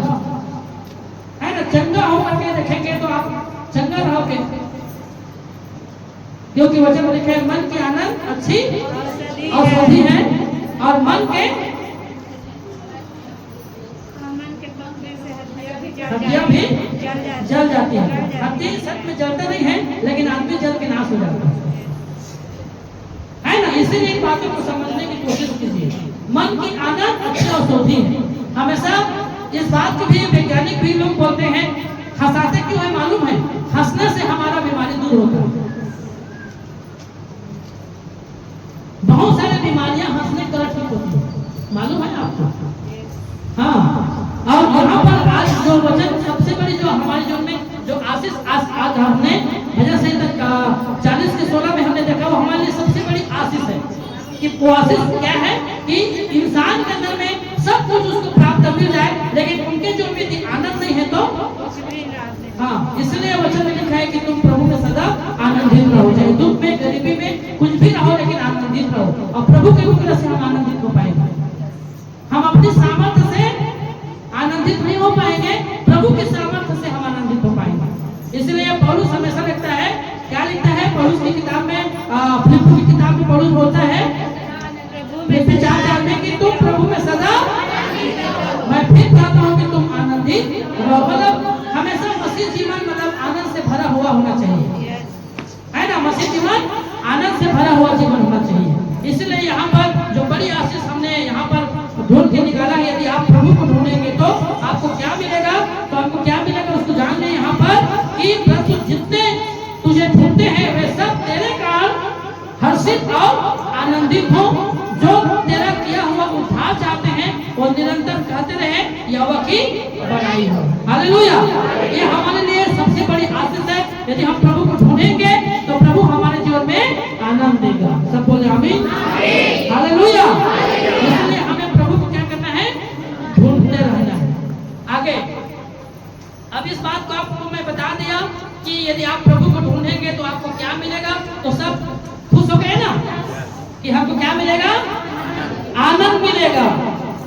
है ना। चंगा होकर के देखेंगे तो आप चंगा रहोगे, क्योंकि वचन में लिखा है मन की आनंद अच्छी औषधि है और मन के हड्डियां भी जल जाती है। हड्डी सच में जलते नहीं है, लेकिन आदमी जल के नाश हो जाता है ना। इसीलिए इन बातों को समझने की कोशिश कीजिए। मन की आनंद अच्छी औषधि है। हमेशा इस बात को भी वैज्ञानिक भी लोग बोलते हैं, हंसाते क्यों है मालूम है? हंसने से हमारा बीमारी दूर होता है। बहुत सारी बीमारियां हंसने के कारण ठीक होती है, मालूम है आपको? हाँ। और यहाँ पर आज जो वचन सबसे बड़ी जो हमारी जो में जो आशीष आज हमने भजन संहिता 40 के 16 में हमने देखा, वो हमारे लिए सबसे बड़ी आशीष है। कि वो आशीष क्या है कि इंसान के अंदर में सब कुछ उसको प्राप्त मिल जाए, लेकिन उनके जो में आनंद नहीं है तो हाँ, इसलिए वचन में लिखा है कि तुम प्रभु में सदा आनंदित रहो, चाहे दुख में गरीबी में कुछ भी रहो, लेकिन आनंदित रहो। और प्रभु के अनुग्रह से हम आनंदित हो पाएंगे। हम अपनी सामर्थ्य से आनंदित नहीं हो पाएंगे, प्रभु के सामर्थ्य से हम आनंदित हो पाएंगे। इसलिए पौलुस हमेशा लिखता है, क्या लिखता है पौलुस की किताब में, फिलिप्पी की किताब में पौलुस बोलता है फिलिप्पी 4:4 में कि तुम प्रभु में सदा, मैं फिर कहता हूँ कि तुम आनंदित रहो। मतलब हमेशा मसीह जीवन मतलब आनंद से भरा हुआ होना चाहिए, है ना। मसीह जीवन आनंद से भरा हुआ जीवन होना चाहिए। इसलिए यहाँ पर जो बड़ी आशीष हमने यहाँ पर ढूंढ के निकाला है, यदि आप प्रभु को ढूंढेंगे तो आपको क्या मिलेगा, तो आपको क्या मिलेगा उसको जान लें यहाँ पर कि प्रभु जितने तुझे ढूंढते हैं वे सब तेरे कारण हर्षित और आनंदित हो। जो तेरा किया हुआ उद्धार चाहते हैं और निरंतर कहते रहे यहोवा की बड़ाई हो। हालेलुया। ये हमारे लिए सबसे बड़ी आशीष है। यदि हम प्रभु को ढूंढेंगे तो प्रभु हमारे जीवन में आनंद देगा। सब बोले आमीन। हालेलुया। इसलिए हमें प्रभु को क्या करना है? ढूंढते रहना है। आगे अब इस बात को आपको मैं बता दिया कि यदि आप प्रभु को ढूंढेंगे तो आपको क्या मिलेगा। तो सब खुश हो गए ना कि हमको क्या मिलेगा? आनंद मिलेगा।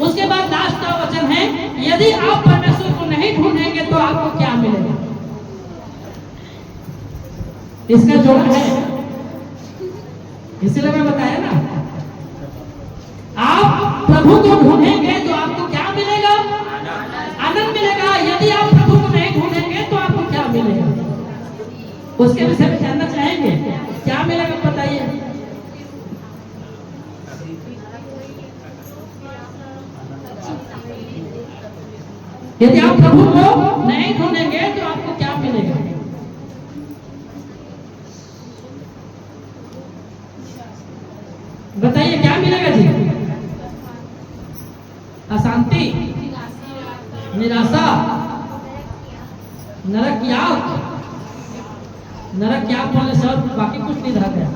उसके बाद लास्ट का वचन है, यदि आप परमेश्वर को नहीं ढूंढेंगे तो आपको क्या मिलेगा? इसका जोड़ है, इसलिए मैं बताया ना, आप प्रभु को ढूंढेंगे तो आपको क्या मिलेगा? आनंद मिलेगा। यदि आप प्रभु को नहीं ढूंढेंगे तो आपको क्या मिलेगा? उसके विषय में जानना चाहेंगे, क्या मिलेगा बताइए। यदि आप प्रभु को नहीं ढूंढेंगे तो आपको क्या मिलेगा? बताइए क्या मिलेगा जी? अशांति, निराशा, नरक की आग। नरक की आग बोलने से बाकी कुछ नहीं रह गया।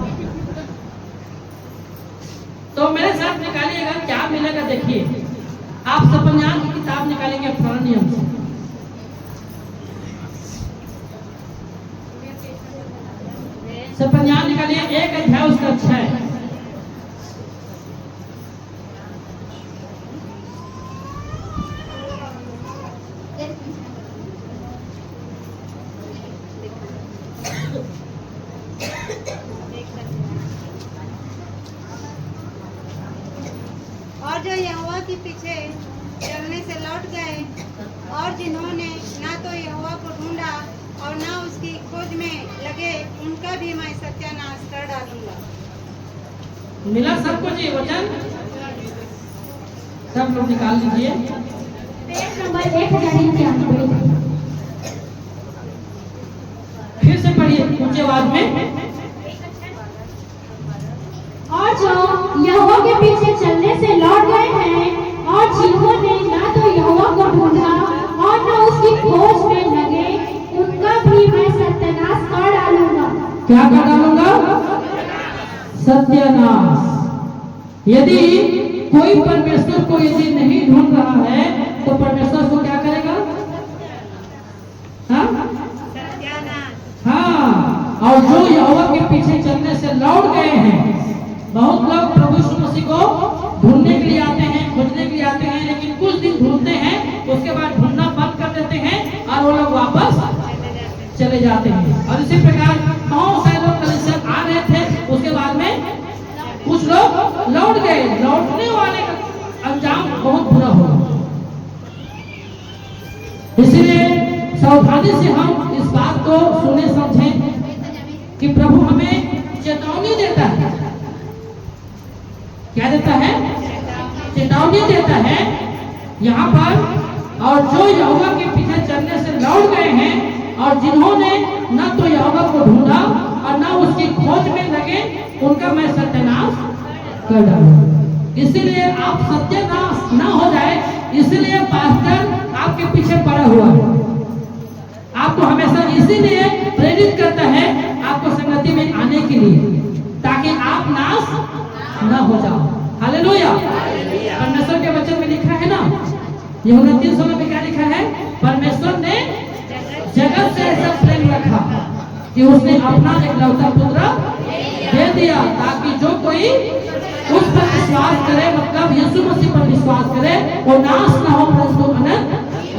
तो मेरे साथ निकालिएगा, क्या मिलेगा देखिए। आप सपन्यान की किताब निकालेंगे पुराने नियम से। सपन्यान निकालिए, 1 अध्याय उसका 6। और जो यहोवा के पीछे चलने से लौट गए और जिन्होंने ना तो यहोवा को ढूंढा और ना उसकी खोज में लगे, उनका भी मैं सत्यानाश कर डालूंगा। मिला सबको जी वचन? सब लोग निकाल लीजिए। Page number 1093। फिर से पढ़िए ऊंची आवाज में। और जो यहोवा के पीछे चलने से लौट गए हैं और जिन्होंने ना तो यहोवा को ढूंढा और ना उसकी खोज में लगे, उनका भी मैं सत्यानाश कर डालूंगा। क्या कर डालूंगा? सत्यानाश। यदि कोई परमेश्वर को यदि नहीं ढूंढ रहा है तो परमेश्वर को क्या करेगा? हाँ? सत्यानाश। हाँ। और जो यहोवा के पीछे चलने से लौट गए हैं, बहुत लोग प्रभु यीशु मसीह को ढूंढने के लिए आते हैं, खोजने के लिए आते हैं, लेकिन कुछ दिन ढूंढते हैं, उसके बाद ढूंढना बंद कर देते हैं और वो लोग वापस चले जाते हैं। और इसी प्रकार बहुत सारे लोग कलीसिया आ रहे थे, उसके बाद में कुछ लोग लौट गए। लौटने वाले का अंजाम बहुत बुरा होगा। इसीलिए सावधानी से हम इस बात को सुने समझें कि प्रभु हमें चेतावनी देता है। क्या देता है? चेतावनी देता है यहाँ पर। और जो यहोवा के पीछे चलने से लौट गए हैं और जिन्होंने न तो यहोवा को ढूंढा और न उसकी खोज में लगे, उनका मैं सत्यानाश कर डालूंगा। इसीलिए आप सत्यानाश न हो जाए, इसलिए पास्टर आपके पीछे पड़ा हुआ है। आपको हमेशा इसीलिए प्रेरित करता है आपको संगति में आने के लिए, ताकि आप नाश न हो जाओ। हालेलुया। परमेश्वर के वचन में लिखा है ना, यूहन्ना 3:16 में क्या लिखा है? परमेश्वर ने जगत से ऐसा प्रेम रखा कि उसने अपना एकलौता पुत्र दे दिया, ताकि जो कोई उस पर विश्वास करे, मतलब यीशु मसीह पर विश्वास करे, वो नाश न हो पर उसको अनंत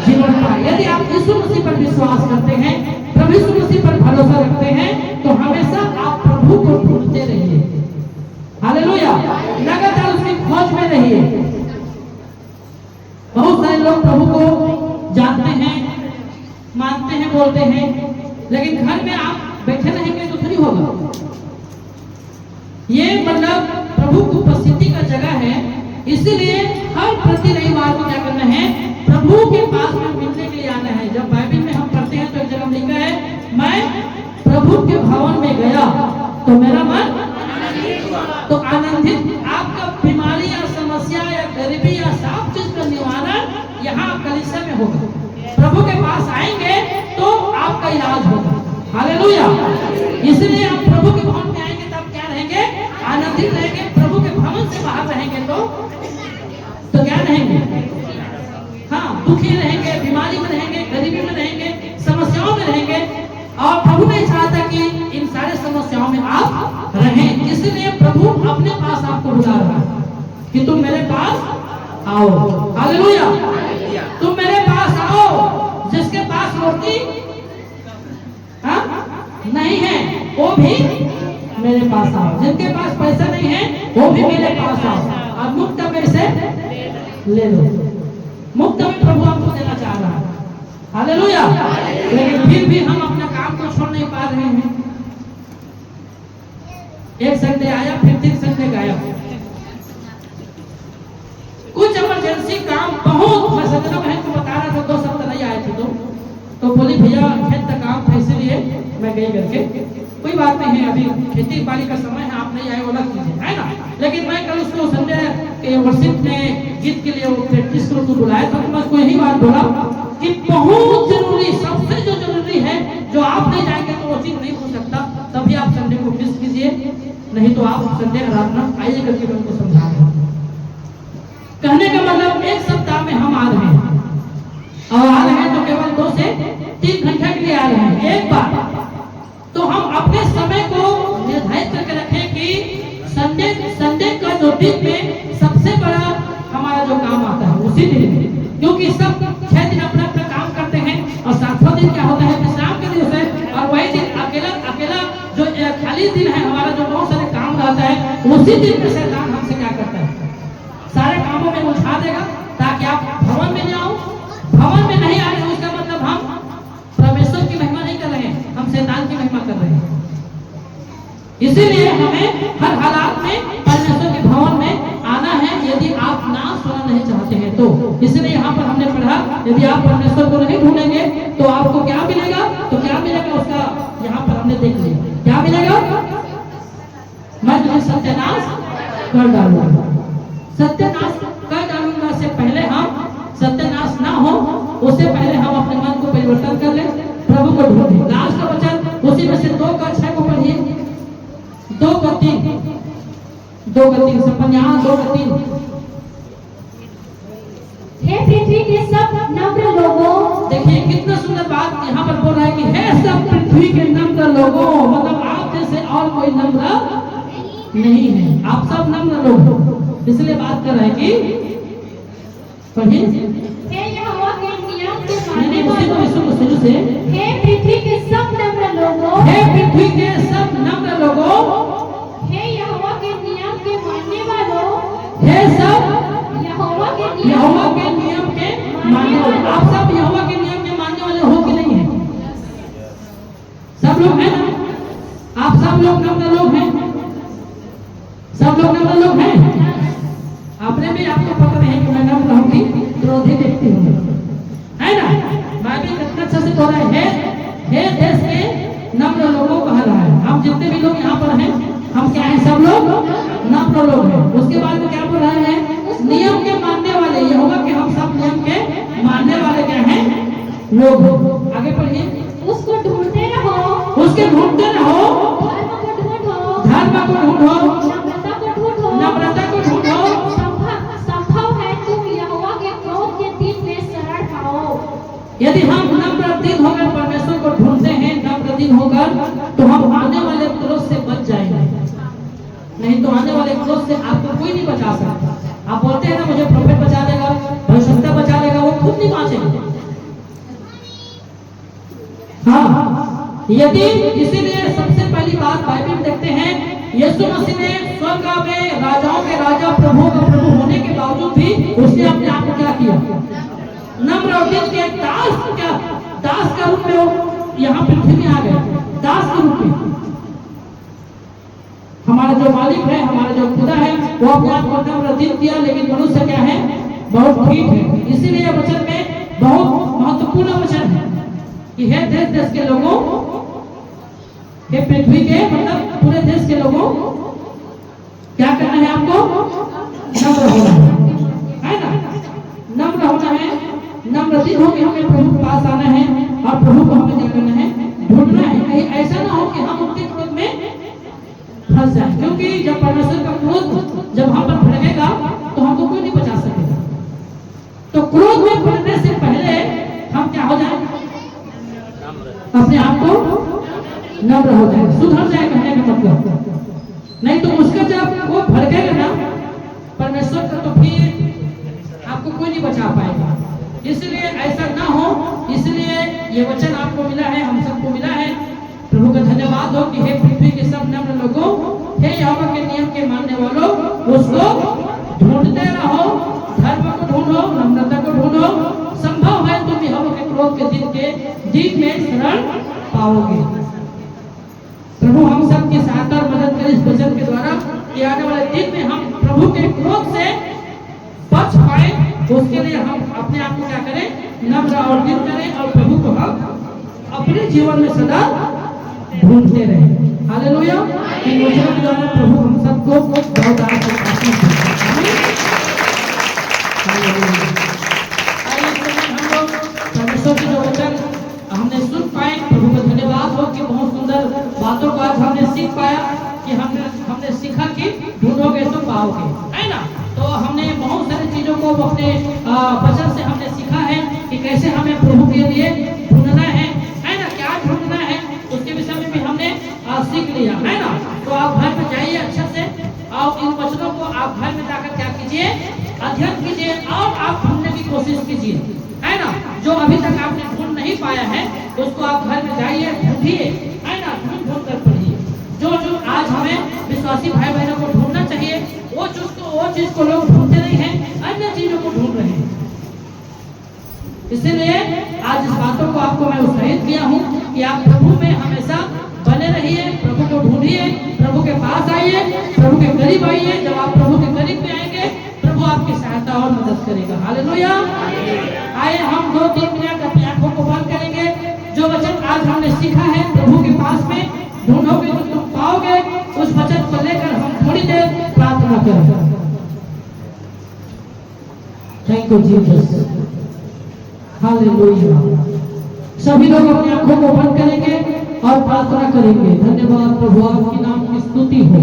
जीवन पाए। यदि आप यीशु मसीह पर विश्वास करते हैं, प्रभु यीशु मसीह पर भरोसा रखते हैं, तो हमेशा आप प्रभु को ढूंढते रहिए। हालेलुया। लगातार उसकी खोज में रहिए। बहुत सारे लोग प्रभु को जानते हैं, मानते हैं, बोलते हैं, लेकिन घर में आप बैठे रहेंगे तो थोड़ी होगा। ये मतलब प्रभु की उपस्थिति का जगह है, इसलिए हर प्रति रविवार को क्या करना है? प्रभु के पास में मिलने के लिए आना है। जब बाइबल में हम पढ़ते हैं तो एक जगह लिखा है, मैं प्रभु के भवन में गया तो मेरा मन तो आनंदित। आपका बीमारी या समस्या या गरीबी या सब चीज का निवारण यहाँ कलीसिया में होगा। प्रभु के पास आएंगे तो आपका इलाज होगा। हालेलुया। इसलिए आप प्रभु के भवन में आएंगे तब क्या रहेंगे? आनंदित रहेंगे। प्रभु के भवन से बाहर रहेंगे तो क्या रहेंगे? हाँ, दुखी रहेंगे, बीमारी में रहेंगे, गरीबी में रहेंगे, समस्याओं में रहेंगे। और प्रभु नहीं चाहता कि इन सारे समस्याओं में आप रहें। इसलिए प्रभु अपने पास आपको बुला रहा है कि तुम मेरे पास आओ। हालेलुया। तुम मेरे पास आओ। जिसके पास रोटी नहीं है वो भी मेरे पास आओ। जिनके पास पैसा नहीं है वो भी मेरे पास आओ और मुफ्त में से ले लो। मुफ्त में प्रभु आपको देना चाह रहा है। हालेलुया। लेकिन फिर भी हम अपना काम को छोड़ नहीं पा रहे हैं। एक संडे आया, फिर 3 संडे गायब। कुछ इमरजेंसी काम बहुत, मैं संजना बहन को बता रहा था, 2 सप्ताह नहीं आए थे तो बोली भैया खेत का काम था, इसलिए मैं गई करके। कोई बात नहीं है, अभी खेती बाड़ी का समय है, आप नहीं आए वो अलग चीज है ना। लेकिन मैं कल उसको संडे के वर्शिप में गीत के लिए वो प्रैक्टिस को बुलाया था, तो मैं उसको यही बात बोला कि बहुत जरूरी, सबसे जो जरूरी है, जो आप नहीं जाएंगे तो वो चीज नहीं हो सकता। तभी आप संडे को मिस कीजिए, नहीं नहीं तो आप संडे आराधना आइए करके मैं उनको समझा रहा हूँ। कहने का मतलब एक सप्ताह में हम आ रहे हैं और आ रहे हैं तो केवल 2 से 3 घंटे के लिए आ रहे हैं एक बार। तो हम अपने समय को निर्धारित करके रखें कि संडे का जो दिन में सबसे बड़ा हमारा जो काम आता है उसी दिन में, क्योंकि सब 6 दिन अपना अपना काम करते हैं और 7वां दिन क्या होता है विश्राम का दिवस है। और वही दिन अकेला जो खाली दिन है हमारा, जो बहुत सारे काम रहता है, उसी दिन में शैतान हमसे क्या करता है, सारे कामों में उलझा देगा ताकि आप भवन में न आओ। भवन में नहीं आ रहे उसका मतलब हम परमेश्वर की महिमा नहीं कर रहे हैं, हम शैतान की महिमा कर रहे हैं। इसीलिए हमें हर हालात में परमेश्वर के भवन में आना है, यदि आप नाश होना नहीं चाहते हैं तो। इसलिए यहाँ पर हमने पढ़ा, यदि आप परमेश्वर को नहीं ढूंढेंगे तो आपको क्या मिलेगा, तो क्या मिलेगा उसका यहाँ पर हमने देख लिया। क्या मिलेगा, मैं तुम्हें सत्यानाश कर डालूंगा। सत्यानाश कर डालूंगा से पहले हम सत्यानाश ना हो, उससे पहले हम अपने मन को परिवर्तन कर ले, प्रभु को ढूंढे। लास्ट का वचन उसी में से 2:6 को पढ़िए, 2:3 सपन्यास 2:3। हे पृथ्वी के सब नम्र लोगों, देखिए कितना सुंदर बात यहाँ पर बोल रहा है कि हे सब पृथ्वी के नम्र लोगों, मतलब आप जैसे और कोई नम्र नहीं है, आप सब नम्र लोग हो। इसलिए बात कर रहे हैं कि पढ़िए, हे यहोवा के नियम के नहीं मानने उसी को वालों, इसको शुरू से, हे पृथ्वी के सब नम्र लोगों, हे पृथ्वी के सब नम्र लोगों, हे यहोवा के नियम के मानने वालों, हे सब यहोवा के यहोवा के नियम के मानने वाले। आप सब यहोवा के नियम के मानने वाले हो कि नहीं है? सब लोग हैं ना? आप सब लोग नम्र लोग हैं, सब लोग नम्र लोग हैं। आपने भी, आपको पता नहीं कि मैं नम्र रहूंगी, क्रोधी व्यक्ति हूँ, है ना? बाइबल कितना अच्छा से बोल रहा है, हे देश के नम्र लोगों कहा रहा है। हम जितने भी लोग यहाँ पर हैं, हम क्या हैं, सब लोग नम्र लोग हैं। उसके बाद में क्या बोल रहा है, नियम के मानने वाले, यहोवा के हम सब नियम के मानने वाले क्या हैं, लोग। आगे पढ़िए, उसको ढूंढते रहो, उसके ढूंढते रहो, धर्म को ढूंढो, धर्म को ढूंढो, नम्रता को ढूंढो, नम्रता को ढूंढो। संभव है तुम यहोवा के क्रोध के दिन में शरण पाओ। यदि हम नम्र दिन होकर परमेश्वर को ढूंढते हैं, नम्र दिन होकर, तो हम आने वाले क्रोध से बच जाएंगे। नहीं तो आने वाले क्रोध से आपको कोई नहीं बचा सकता। आप बोलते हैं ना मुझे प्रोफेट बचा देगा, भविष्यवक्ता बचा देगा, वो खुद नहीं बाँचेंगे। हाँ, यदि इसीलिए सबसे पहली बात बाइबल में देखते हैं, यीशु मसीह ने स्वर्ग में राजाओं के राजा, प्रभु का प्रभु होने के बावजूद भी उसने अपने आप को क्या किया, नम्र और दिन के दास का रूप में वो यहाँ पृथ्वी में आ गए, दास के रूप में। हमारा जो मालिक है, हमारा जो खुदा है, वो अपने आप को नम्र दिन किया, लेकिन मनुष्य क्या है, बहुत ठीक है। इसीलिए वचन में बहुत महत्वपूर्ण वचन है कि हे देश के लोगों, हे पृथ्वी के मतलब पूरे देश के लोगों, क्या करना है आपको, नम्र होना है ना, नम्र होना है। नम्र दिन होकर हमें प्रभु के पास आना है और प्रभु को हमें क्या करना है, ढूंढना है। कहीं ऐसा ना हो कि हम उनके क्रोध में फंस जाए, क्योंकि जब परमेश्वर का क्रोध जब हम पर भड़केगा तो हमको कोई नहीं बचा सकेगा। तो क्रोध में पड़ने से पहले हम क्या हो जाए, अपने आप को नम्र हो जाए, सुधर जाए, कहने का मतलब। नहीं तो उसका जब वो भड़केगा ना परमेश्वर का, तो फिर आपको कोई नहीं बचा पाएगा। इसलिए ऐसा ना हो, इसलिए ये वचन आपको मिला है, हम सबको मिला है। प्रभु का धन्यवाद हो कि हे पृथ्वी के सब नम्र लोगों, हे यहोवा के नियम के मानने वालों, उसको ढूंढते रहो, धर्म को ढूंढो, नम्रता को ढूंढो। संभव है तुम यहोवा के क्रोध के दिन में शरण पाओगे। प्रभु हम सब की सहायता और मदद करे इस वचन के द्वारा कि आने वाले दिन में हम प्रभु के क्रोध से बच पाए। उसके लिए हम अपने आप को क्या करें, नम्र और दिन करें और प्रभु को हम अपने जीवन में सदा ढूंढते रहे। हालेलुया। इन वचनों के द्वारा प्रभु हम सबको बहुत आशीष दे। हम लोग परमेश्वर के जो वचन हमने सुन पाए, प्रभु का धन्यवाद हो कि बहुत सुंदर बातों को आज हमने सीख पाया, कि हमने को अपने वचन से हमने सीखा है कि कैसे हमें प्रभु के लिए ढूंढना है ना, क्या ढूंढना है उसके विषय में भी हमने सीख लिया है ना। तो आप घर में जाइए अच्छे से और इन वचनों को आप घर में जाकर क्या कीजिए, अध्ययन कीजिए और आप ढूंढने की कोशिश कीजिए, है ना। जो अभी तक आपने ढूंढ नहीं पाया है उसको आप घर में जाइए, ढूंढिए, है ना, ढूंढ कर पढ़िए। जो आज हमें विश्वासी भाई बहनों को ढूंढना चाहिए वो चीज को लोग ढूंढते नहीं हैं, अन्य चीजों को ढूंढ रहे हैं। इसीलिए आज इस बातों को आपको मैं उत्साहित किया हूँ कि आप प्रभु में हमेशा बने रहिए, प्रभु को ढूंढिए, प्रभु के पास आइए, प्रभु के करीब आइए। जब आप प्रभु के करीब में आएंगे प्रभु आपकी सहायता और मदद करेगा। हालेलुया। आइए हम 2-3 मिनट अपनी आंखों को बंद करेंगे। जो वचन आज हमने सीखा है प्रभु के पास में ढूंढोगे तो तुम पाओगे, उस वचन को लेकर हम थोड़ी देर प्रार्थना करें। Thank you Jesus. हालेलुया। सभी लोग अपनी आंखों को बंद करेंगे और प्रार्थना करेंगे। धन्यवाद प्रभु, आपके नाम की स्तुति हो।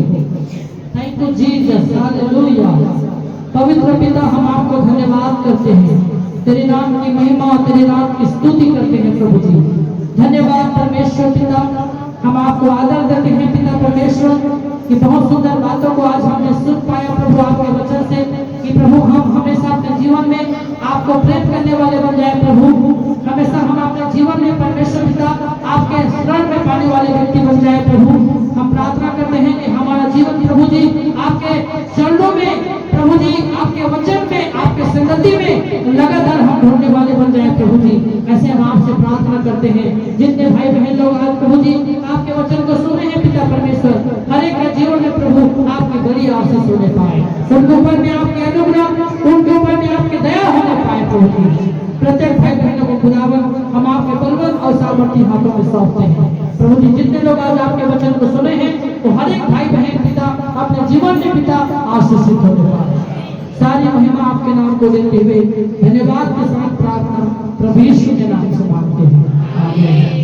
Thank you Jesus. हालेलुया। पवित्र पिता, हम आपको धन्यवाद करते हैं, तेरे नाम की महिमा, तेरे नाम की स्तुति करते हैं प्रभु जी। धन्यवाद परमेश्वर पिता, हम आपको आदर देते हैं पिता परमेश्वर कि बहुत सुंदर बातों को आज हमने सुन पाया प्रभु आपके वचन से, कि प्रभु हम हमेशा अपने जीवन में आपको प्रेम करने वाले बन जाए। प्रभु हमेशा हम अपने जीवन में परमेश्वर पिता आपके शरण में पाने वाले व्यक्ति बन जाए। प्रभु हम प्रार्थना करते हैं कि हमारा जीवन प्रभु जी आपके चरणों में, प्रभु जी आपके वचन में, आपके संगति में लगातार हम ढूंढने वाले बन जाए प्रभु जी। ऐसे हम आपसे प्रार्थना करते हैं। जितने भाई बहन लोग आज प्रभु जी आपके वचन को सुने हैं पिता परमेश्वर, हर एक के जीवन में प्रभु आपकी बड़ी आशीष होने पाए, उनके ऊपर में आपके अनुग्रह, उनके ऊपर में आपकी दया होने पाए प्रभु जी। प्रत्येक भाई बहनों को खुदावन हम आपके बलवंत और सामर्थी हाथों में सौंपते हैं प्रभु जी। जितने लोग आज आपके वचन को सुने हैं तो हर एक भाई बहन पिता अपने जीवन में पिता आशीषित होने पाए। सारी महिमा आपके नाम को देते हुए धन्यवाद के साथ प्रार्थना प्रभु यीशु के नाम से मांगते हैं। आमीन।